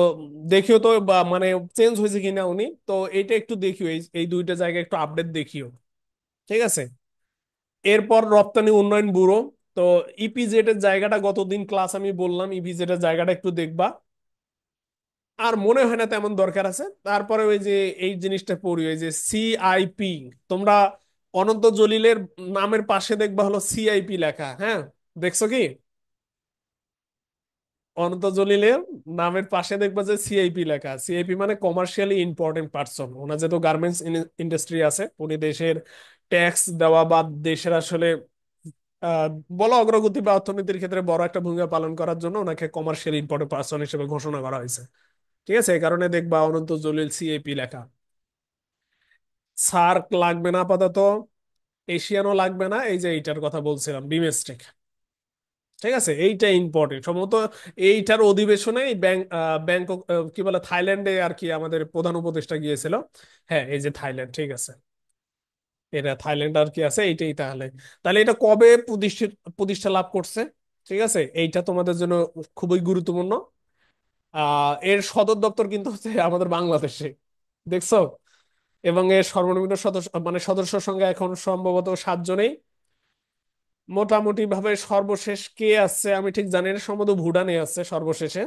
দেখিও তো, বা মানে চেঞ্জ হয়েছে কিনা উনি, তো এইটা একটু দেখিও, এই এই দুইটা জায়গায় একটু আপডেট দেখিও। ঠিক আছে। এরপর রপ্তানি উন্নয়ন ব্যুরো। তো ইপিজেড এর জায়গাটা গতদিন ক্লাস আমি বললাম, ইপিজেড এর জায়গাটা একটু দেখবা। আর মনে হয় না তেমন দরকার আছে। তারপরে ওই যে এই জিনিসটা পড়ি, ওই যে সিআইপি, তোমরা অনন্ত জলিলের নামের পাশে দেখবা হলো সিআইপি লেখা, হ্যাঁ, দেখছো কি? অনন্ত জলিলের নামের পাশে দেখবা যে সিআইপি লেখা। সিআইপি মানে কমার্শিয়ালি ইম্পর্টেন্ট পার্সন। ওনার যেহেতু গার্মেন্টস ইন্ডাস্ট্রি আছে, উনি দেশের ট্যাক্স দেওয়া বা দেশের আসলে আহ বলো অগ্রগতি বা অর্থনীতির ক্ষেত্রে বড় একটা ভূমিকা পালন করার জন্য ওনাকে কমার্শিয়াল ইম্পর্টেন্ট পার্সন হিসেবে ঘোষণা করা হয়েছে। ঠিক আছে, এই কারণে দেখবা অনন্ত জলিল সিএপি লেখা। সার্ক লাগবে না আপাতত, এশিয়ানও লাগবে না, এই যে এইটার কথা বলছিলাম বিমস্টেক। ঠিক আছে, এইটা ইম্পর্টেন্ট সম্ভবত। এইটার অধিবেশনে এই ব্যাংকক, কি বলে, থাইল্যান্ডে আর কি আমাদের প্রধান উপদেষ্টা গিয়েছিল। হ্যাঁ, এই যে থাইল্যান্ড, ঠিক আছে, এটা থাইল্যান্ড আর কি আছে এইটাই। তাহলে তাহলে এটা কবে প্রতিষ্ঠা লাভ করছে? ঠিক আছে, এইটা তোমাদের জন্য খুবই গুরুত্বপূর্ণ। এর সদর দপ্তর কিন্তু হচ্ছে আমাদের বাংলাদেশে, দেখছো? এবং এর সর্বনিম্ন সদস্য, মানে সদস্য সংখ্যা এখন সম্ভবত 7 জনেই। মোটামুটি ভাবে সর্বশেষ কে আছে আমি ঠিক জানি না, সম্ভবত ভুটানে আছে সর্বশেষে।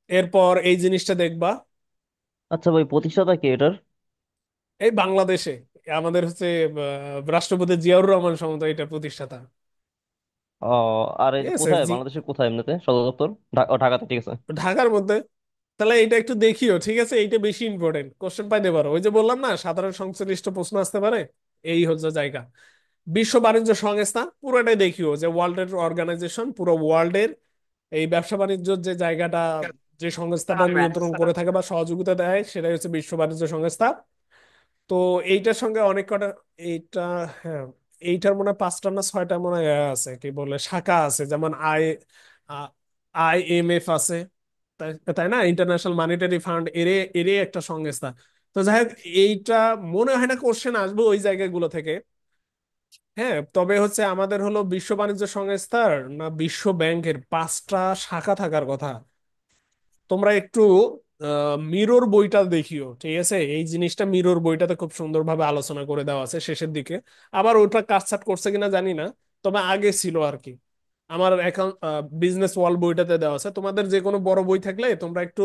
এরপর এই জিনিসটা দেখবা, আচ্ছা ভাই, প্রতিষ্ঠাতা কে এটার? এই বাংলাদেশে আমাদের হচ্ছে রাষ্ট্রপতি জিয়াউর রহমান সম্ভবত এটা প্রতিষ্ঠাতা। ও, আর ঠিক এটা আছে, কোথায়, বাংলাদেশের কোথায় এমনিতে সদর দপ্তর? ও, ঢাকাতে, ঠিক আছে। ঢাকার মধ্যে। তাহলে এটা একটু দেখিও, ঠিক আছে, এইটা বেশি ইম্পর্টেন্ট, কোশ্চেন পাইতে পারো। ওই যে বললাম না, সাধারণ সংশ্লিষ্ট প্রশ্ন আসতে পারে। এই হচ্ছে জায়গা। বিশ্ব বাণিজ্য সংস্থা পুরোটাই দেখিও, যে ওয়ার্ল্ডের অর্গানাইজেশন, পুরো ওয়ার্ল্ডের এই ব্যবসা বাণিজ্যর যে জায়গাটা, যে সংস্থাটা নিয়ন্ত্রণ করে থাকে বা সহযোগিতা দেয়, সেটাই হচ্ছে বিশ্ব বাণিজ্য সংস্থা। তো এইটার সঙ্গে অনেক কটা, এইটা, হ্যাঁ, এইটার মনে হয় 5টা না 6টা মনে হয় আছে, কি বলে, শাখা আছে, যেমন IMF আছে, তাই তাই না, ইন্টারন্যাশনাল মনিটারি ফান্ড, এরই একটা সংস্থা। তো যাই হোক, এইটা মনে হয় না কোশ্চেন আসবে ওই জায়গাগুলো থেকে। হ্যাঁ, তবে হচ্ছে আমাদের হলো বিশ্ব বাণিজ্য সংস্থার না বিশ্ব ব্যাংকের 5টা শাখা থাকার কথা। তোমরা একটু মিরর বইটা দেখিও, ঠিক আছে? এই জিনিসটা মিরর বইটাতে খুব সুন্দরভাবে আলোচনা করে দেওয়া আছে শেষের দিকে। আবার ওটা কাটছাট করছে কিনা জানি না, তবে আগে ছিল আর কি। আমার অ্যাকাউন্ট বিজনেস ওয়ার্ল্ড বইটাতে দেওয়া আছে। তোমাদের যে কোনো বড় বই থাকলে তোমরা একটু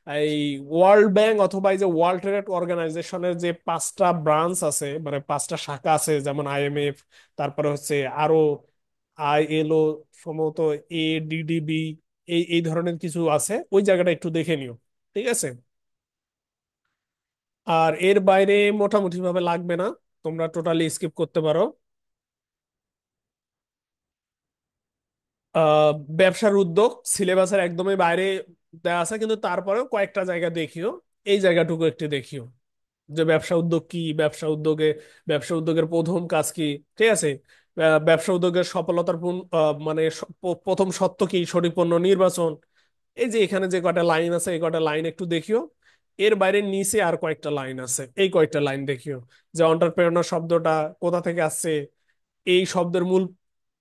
এই ওয়ার্ল্ড ব্যাংক অথবা এই যে ওয়ার্ল্ড ট্রেড অর্গানাইজেশনের যে 5টা ব্রাঞ্চ আছে, মানে 5টা শাখা আছে, যেমন IMF, তারপরে হচ্ছে আরো ILO, সম্ভবত ADDB, এই এই ধরনের কিছু আছে, ওই জায়গাটা একটু দেখে নিও, ঠিক আছে? আর এর বাইরে মোটামুটি ভাবে লাগবে না, তোমরা টোটালি স্কিপ করতে পারো। আহ ব্যবসার উদ্যোগ সিলেবাসের একদমই বাইরে দেওয়া আছে, কিন্তু তারপরেও কয়েকটা জায়গা দেখিও। এই জায়গাটুকু একটু দেখিও, যে ব্যবসা উদ্যোগ কি, ব্যবসা উদ্যোগের প্রথম কাজ কি, ঠিক আছে? ব্যবসা উদ্যোগের সফলতার মানে প্রথম সত্য কি, সঠিক পণ্য নির্বাচন। এই যে এখানে যে কয়টা লাইন আছে, এই কয়টা লাইন একটু দেখিও। এর বাইরে নিচে আর কয়েকটা লাইন আছে, এই কয়েকটা লাইন দেখিও। যে এন্টারপ্রেনার শব্দটা কোথা থেকে আসছে, এই শব্দের মূল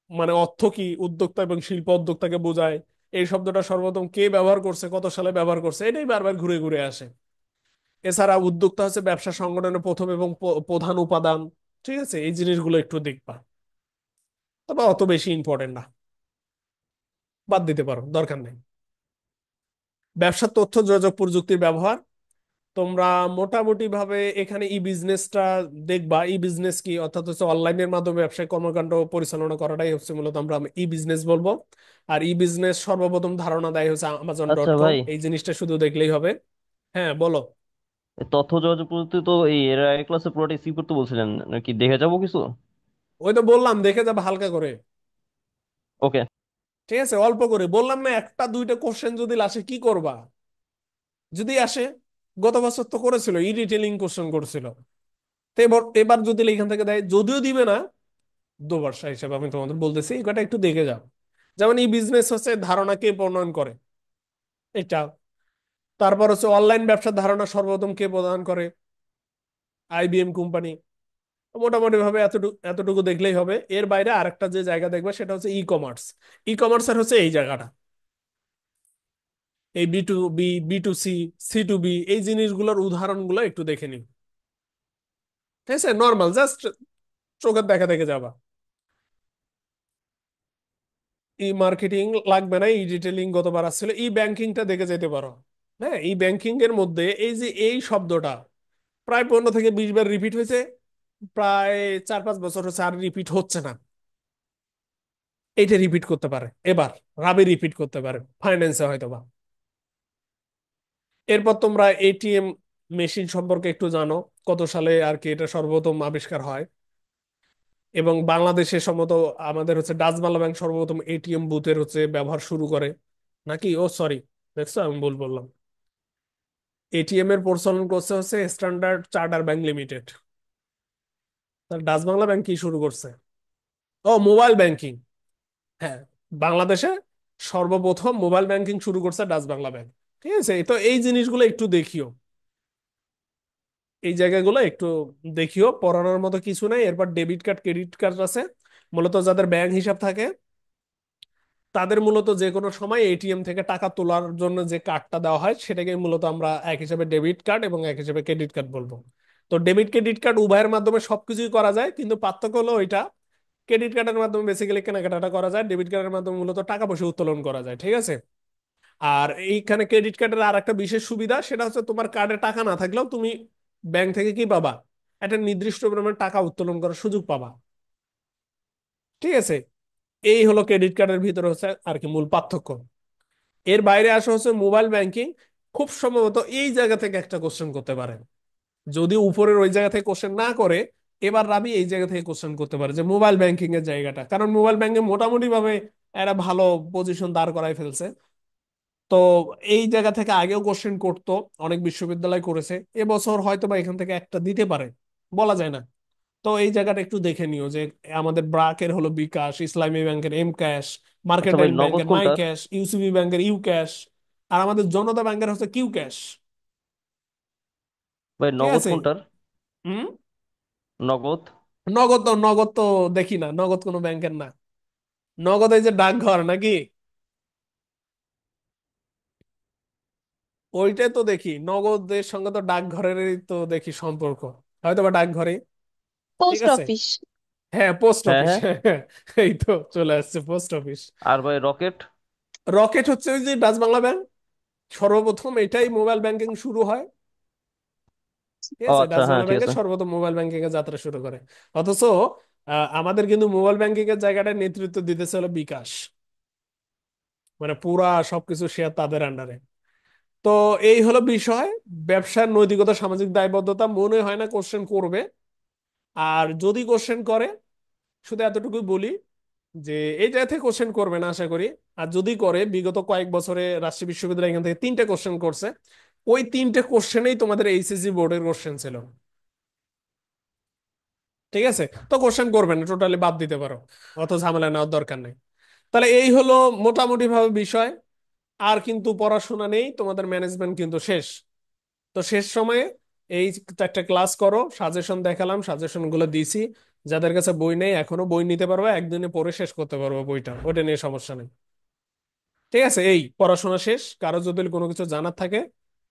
মানে অর্থ কি, উদ্যোক্তা এবং শিল্প উদ্যোক্তাকে বোঝায়। এই শব্দটা সর্বপ্রথম কে ব্যবহার করছে, কত সালে ব্যবহার করছে, এটাই বারবার ঘুরে ঘুরে আসে। এছাড়া উদ্যোক্তা হচ্ছে ব্যবসা সংগঠনের প্রথম এবং প্রধান উপাদান। ঠিক আছে, এই জিনিসগুলো একটু দেখবা, তবে অত বেশি ইম্পর্টেন্ট না, বাদ দিতে পারো, দরকার নেই। ব্যবসার তথ্য যোগাযোগ প্রযুক্তির ব্যবহার, তোমরা মোটামুটি ভাবে এখানে ই বিজনেসটা দেখবা। ই বিজনেস কি, অর্থাৎ হচ্ছে অনলাইনের মাধ্যমে ব্যবসায়িক কর্মকাণ্ড পরিচালনা করাটাই হচ্ছে মূলত আমরা ই বিজনেস বলবো। আর ই বিজনেস সর্বপ্রথম ধারণা দেয় হচ্ছে আচ্ছা Amazon.com, ভাই, এই জিনিসটা শুধু দেখলেই হবে। হ্যাঁ, বলো। এই তথ্য যোগাযোগ প্রযুক্তি তো এই এর আগের ক্লাসে পুরোটা স্কিপ করতে বলছিলেন নাকি, দেখে যাবো কিছু? ওই তো বললাম দেখে যাবে হালকা করে, ওকে। ঠিক আছে? অল্প করে বললাম না, একটা দুইটা কোশ্চেন যদি আসে কি করবা? যদি আসে, গত বছর তো করেছিল, ই রিটেলিং কোশ্চেন করছিল। তো এবার এবার যদি এখান থেকে দেয়, যদিও দিবে না, দোবর্ষা হিসেবে আমি তোমাদের বলতেছি এই কটা একটু দেখে যাও। যেমন এই বিজনেস হচ্ছে ধারণা কে প্রণয়ন করে, এটা। তারপর হচ্ছে অনলাইন ব্যবসার ধারণা সর্বপ্রথম কে প্রদান করে, IBM কোম্পানি। মোটামুটি ভাবে এতটুকু এতটুকু দেখলেই হবে। এর বাইরে আরেকটা যে জায়গা দেখবে সেটা হচ্ছে ই কমার্স। ই কমার্সের হচ্ছে এই জায়গাটা, এই B2B, B2C, C2B, এই জিনিসগুলোর উদাহরণগুলো একটু দেখে নিন, ঠিক আছে? নর্মাল জাস্ট চোখের দেখা দেখে যাবা। ই মার্কেটিং লাগবে না, ই ডিটেলিং গতবার আসছিল। ই ব্যাংকিংটা দেখে যেতে পারো। হ্যাঁ, ই ব্যাংকিং এর মধ্যে এই যে এই শব্দটা প্রায় 15 থেকে 20 বার রিপিট হয়েছে, প্রায় 4-5 বছর হচ্ছে আর রিপিট হচ্ছে না। এইটা রিপিট করতে পারে এবার, রাবি রিপিট করতে পারে ফাইন্যান্সে হয়তো বা। এরপর তোমরা ATM মেশিন সম্পর্কে একটু জানো, কত সালে আর কি এটা সর্বপ্রথম আবিষ্কার হয়। এবং বাংলাদেশে সম্ভবত আমাদের হচ্ছে ডাচ বাংলা ব্যাংক সর্বপ্রথম ATM বুথের হচ্ছে ব্যবহার শুরু করে, নাকি? ও সরি, দেখছো আমি ভুল বললাম। ATM এর প্রচলন করছে হচ্ছে standard charter bank limited. Dutch Bangla bank কি শুরু করছে? ও, মোবাইল ব্যাংকিং। হ্যাঁ, বাংলাদেশে সর্বপ্রথম মোবাইল ব্যাংকিং শুরু করছে ডাচ বাংলা ব্যাংক। ঠিক আছে, তো এই জিনিসগুলো একটু দেখিও, এই জায়গাগুলো একটু দেখিও। পড়ানোর মতো কিছু নাই। এরপর ডেবিট কার্ড, ক্রেডিট কার্ড আছে। মূলত যাদের ব্যাংক হিসাব থাকে তাদের মূলত যে কোনো সময় ATM থেকে টাকা তোলার জন্য যে কার্ডটা দেওয়া হয় সেটাকে মূলত আমরা এক হিসেবে ডেবিট কার্ড এবং এক হিসেবে ক্রেডিট কার্ড বলবো। তো ডেবিট ক্রেডিট কার্ড উভয়ের মাধ্যমে সবকিছুই করা যায়, কিন্তু পার্থক্য হলো ওইটা ক্রেডিট কার্ডের মাধ্যমে বেসিক্যালি কেনাকাটা করা যায়, ডেবিট কার্ডের মাধ্যমে মূলত টাকা পয়সা উত্তোলন করা যায়, ঠিক আছে? আর এইখানে ক্রেডিট কার্ডের আর একটা বিশেষ সুবিধা, সেটা হচ্ছে তোমার কার্ডে টাকা না থাকলেও তুমি ব্যাংক থেকে কি পাবা, একটা নির্দিষ্ট পরিমাণ টাকা উত্তোলন করার সুযোগ পাবা, ঠিক আছে? এই হলো ক্রেডিট কার্ডের ভিতরে হচ্ছে আর কি মূল পার্থক্য। এর বাইরে আসা হচ্ছে মোবাইল ব্যাংকিং। খুব সম্ভবত এই জায়গা থেকে একটা কোশ্চেন করতে পারে, যদি উপরের ওই জায়গা থেকে কোশ্চেন না করে, এবার রাবি এই জায়গা থেকে কোশ্চেন করতে পারে যে মোবাইল ব্যাংকিং এর জায়গাটা, কারণ মোবাইল ব্যাংকে মোটামুটি ভাবে একটা ভালো পজিশন দাঁড় করায় ফেলছে। তো এই জায়গা থেকে আগেও কোশ্চেন করতো, অনেক বিশ্ববিদ্যালয় করেছে। এবছর হয়তো বা এখান থেকে একটা দিতে পারে, বলা যায় না। তো এই জায়গাটা একটু দেখে নিও যে আমাদের ব্রাকের হলো বিকাশ, ইসলামী ব্যাংকের এম ক্যাশ, আচ্ছা ভাই, মার্কেন্টাইল নগদ ব্যাংকের মাই কোনটার? ক্যাশ, ইউসিবি ব্যাংকের ইউ ক্যাশ, আর আমাদের জনতা ব্যাংকের হচ্ছে কিউ ক্যাশ। ভাই ঠিক নগদ আছে। কোনটার? হুম। নগদ। নগদ তো দেখি না, নগদ কোনো ব্যাংকের না। নগদ এই যে ডাকঘর নাকি, ওইটাই তো দেখি। নগদের সঙ্গে তো ডাকঘরেরই তো দেখি সম্পর্ক, হয়তো বা ডাকঘরে। ঠিক পোস্ট আছে। অফিস। হ্যাঁ, পোস্ট হ্যাঁ অফিস। হ্যাঁ। এই তো চলে আসছে পোস্ট অফিস। আর ভাই রকেট? রকেট হচ্ছে ওই যে ডাচ বাংলা ব্যাংক, সর্বপ্রথম এটাই মোবাইল ব্যাংকিং শুরু হয়। ঠিক ও আছে, আচ্ছা, ডাচ হ্যাঁ বাংলা ঠিক ব্যাংকে আছে। সর্বপ্রথম মোবাইল ব্যাংকিং এর যাত্রা শুরু করে। অথচ আমাদের কিন্তু মোবাইল ব্যাংকিং এর জায়গাটা নেতৃত্ব দিতেছে হলো বিকাশ, মানে পুরা সবকিছু শেয়ার তাদের আন্ডারে। তো এই হলো বিষয়। ব্যবসার নৈতিকতা, সামাজিক দায়বদ্ধতা মনে হয় না কোশ্চেন করবে। আর যদি কোশ্চেন করে, শুধু এতটুকুই বলি যে এই জায়গা থেকে কোশ্চেন করবে না আশা করি। আর যদি করে, বিগত কয়েক বছরে রাজশাহী বিশ্ববিদ্যালয় এখান থেকে 3টে কোশ্চেন করছে, ওই 3টে কোশ্চেনেই তোমাদের এইচএসসি বোর্ডের কোশ্চেন ছিল। ঠিক আছে। তো কোশ্চেন করবে না, টোটালি বাদ দিতে পারো, অত ঝামেলা নেওয়ার দরকার নেই। তাহলে এই হলো মোটামুটি ভাবে বিষয়। আর কিন্তু পড়াশোনা নেই, তোমাদের ম্যানেজমেন্ট কিন্তু শেষ। তো শেষ সময়ে এই একটা ক্লাস করো, সাজেশন দেখালাম, সাজেশন গুলো দিছি। যাদের কাছে বই নেই এখনো বই নিতে পারবে, একদিনে পড়ে শেষ করতে পারবো বইটা, ওটা নিয়ে সমস্যা নেই। ঠিক আছে, এই পড়াশোনা শেষ। কারো যদি কোনো কিছু জানার থাকে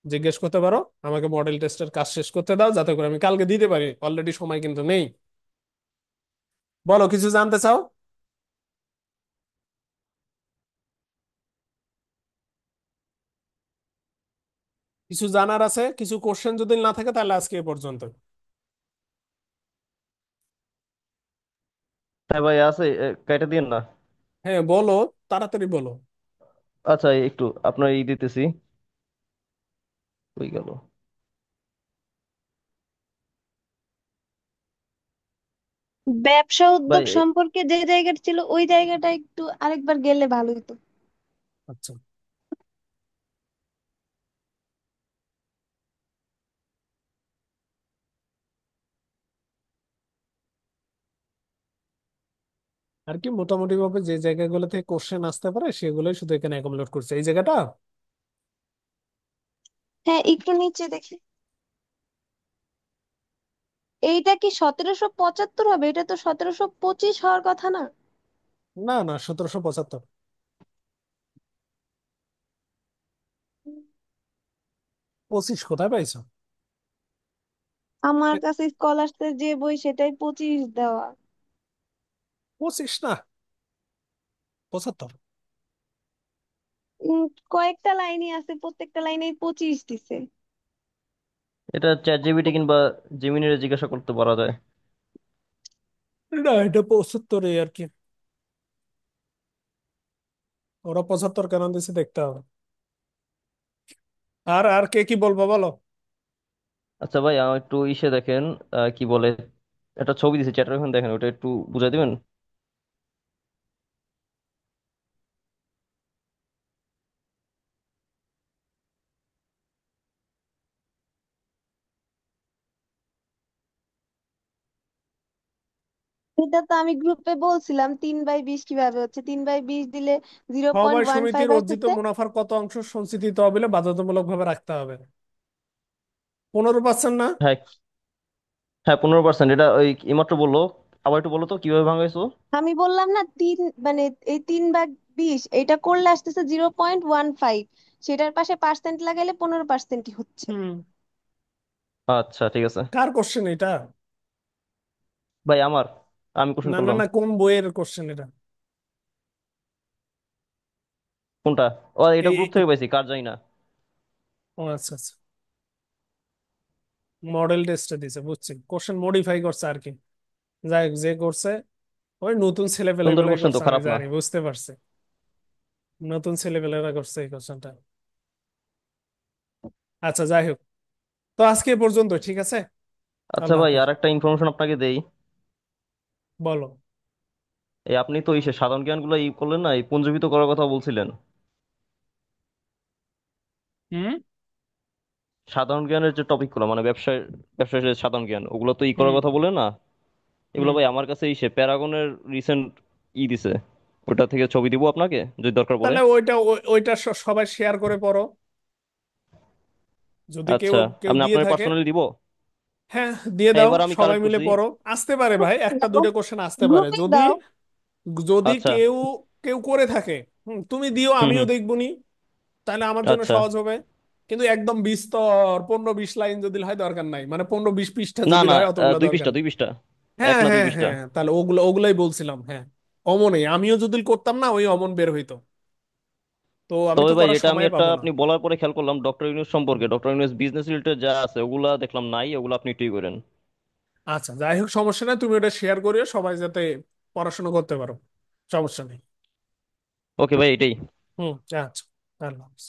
জিজ্ঞেস করতে পারো। আমাকে মডেল টেস্টের কাজ শেষ করতে দাও, যাতে করে আমি কালকে দিতে পারি, অলরেডি সময় কিন্তু নেই। বলো, কিছু জানতে চাও? কিছু জানার আছে? কিছু কোশ্চেন যদি না থাকে তাহলে আজকে এ পর্যন্ত। হ্যাঁ ভাই আছে, কেটে দিন না। হ্যাঁ বলো, তাড়াতাড়ি বলো। আচ্ছা একটু আপনার দিতেছি। হয়ে গেল। ব্যবসা ভাই উদ্যোগ সম্পর্কে যে জায়গাটা ছিল ওই জায়গাটা একটু আরেকবার গেলে ভালো হতো। আচ্ছা। আর কি মোটামুটি ভাবে যে জায়গাগুলো থেকে কোশ্চেন আসতে পারে সেগুলোই শুধু এখানে অ্যাকোমোডেট করছে, এই জায়গাটা। হ্যাঁ, একটু নিচে দেখি। এইটা কি 1775 হবে? এটা তো 1725 হওয়ার কথা না? না না, 1775। 25 কোথায় পাইছো? আমার কাছে স্কলারসের যে বই সেটাই 25 দেওয়া। 25 না, 75। উম, কয়েকটা লাইনই আছে, প্রত্যেকটা লাইনেই 25 দিছে। এটা চ্যাট জিপিটি কিংবা জেমিনির জিজ্ঞাসা করতে পারা যায়। না, এটা 75 আর কি। ওরা 75 কেন দিছে দেখতে হবে। আর আর কে কি বলবো বলো। আচ্ছা ভাই, আমার একটু ইসে দেখেন, কি বলে, একটা ছবি দিছি চ্যাটের ওখানে, দেখেন ওটা একটু বুঝাই দিবেন। এটা তো আমি গ্রুপে বলছিলাম 3/20 কিভাবে হচ্ছে। 3/20 দিলে জিরো পয়েন্ট সমবায় ওয়ান ফাইভ সমিতির অর্জিত আইতেছে। মুনাফার কত অংশ সঞ্চিত তহবিলে বাধ্যতামূলক ভাবে রাখতে হবে? 15% না? হ্যাঁ হ্যাঁ, 15%। এটা ওই এইমাত্র বললো। আবার একটু বলো তো কিভাবে ভাঙাইছো। আমি বললাম না তিন, মানে এই 3/20 এটা করলে আসতেছে 0.15। সেটার পাশে পার্সেন্ট লাগাইলে 15%ই হচ্ছে। হুম। আচ্ছা ঠিক আছে। কার কোশ্চেন এটা? ভাই আমার, আমি কোশ্চেন না না করলাম। না, কোন বইয়ের কোশ্চেন এটা? কোনটা? ও এটা এই গ্রুপ থেকে পাইছি, কার জানি না। ও আচ্ছা আচ্ছা, মডেল টেস্টে দিছে, বুঝছি, কোশ্চেন মডিফাই করছে আর কি। যাই হোক, যে করছে ওই নতুন ছেলে সুন্দর পেলেগুলাই কোশ্চেন তো, করছে, আমি খারাপ না। জানি, বুঝতে পারছি। নতুন ছেলে পেলেরা করছে এই কোশ্চেনটা। আচ্ছা যাই হোক, তো আজকে এ পর্যন্ত, ঠিক আছে। আচ্ছা আল্লাহ ভাই, হাফেজ। আর একটা ইনফরমেশন আপনাকে দেই। বলো। এই আপনি তো ইসে সাধারণ জ্ঞানগুলো করলেন না, এই পুঞ্জীবিত করার কথা বলছিলেন। হুম সাধারণ জ্ঞানের যে টপিক গুলো, মানে ব্যবসায়, ব্যবসায় যে সাধারণ জ্ঞান, ওগুলো তো করার হুম। কথা বললেন না। এগুলো হুম। ভাই আমার কাছে সে প্যারাগনের রিসেন্ট দিছে, ওটা থেকে ছবি দিব আপনাকে যদি দরকার পড়ে। তাহলে ওইটা সবাই শেয়ার করে পড়ো, যদি কেউ আচ্ছা, কেউ আপনি দিয়ে আপনার থাকে। পার্সোনালি দিব। হ্যাঁ, দিয়ে হ্যাঁ দাও, এবার আমি সবাই কালেক্ট মিলে করছি। পড়ো। আসতে পারে ভাই, একটা দাও, দুটো কোশ্চেন আসতে পারে, গ্রুপে যদি দাও। যদি আচ্ছা। কেউ কেউ করে থাকে। তুমি দিও, হুম আমিও হুম। দেখবনি, তাহলে আমার জন্য আচ্ছা। সহজ হবে। কিন্তু একদম বিস্তর 15-20 লাইন যদি হয় দরকার নাই, মানে 15-20 পৃষ্ঠা না যদি না, হয় অতগুলো দুই দরকার পৃষ্ঠা নেই। 2 পৃষ্ঠা। এক হ্যাঁ, না দুই হ্যাঁ, পৃষ্ঠা। হ্যাঁ, তাহলে ওগুলাই বলছিলাম, হ্যাঁ। অমনই আমিও যদি করতাম না, ওই অমন বের হইতো। তো আমি তবে তো ভাই করার এটা আমি সময় একটা, পাবো না। আপনি বলার পরে খেয়াল করলাম ডক্টর ইউনুস সম্পর্কে, ডক্টর ইউনুস বিজনেস রিলেটেড যা আছে ওগুলা দেখলাম নাই, ওগুলো আপনি একটুই করেন। আচ্ছা, যাই হোক, সমস্যা নাই, তুমি ওটা শেয়ার করিও, সবাই যাতে পড়াশোনা করতে পারো। সমস্যা নেই। ওকে ভাই, এটাই। হুম। আচ্ছা। আল্লাহ হাফেজ।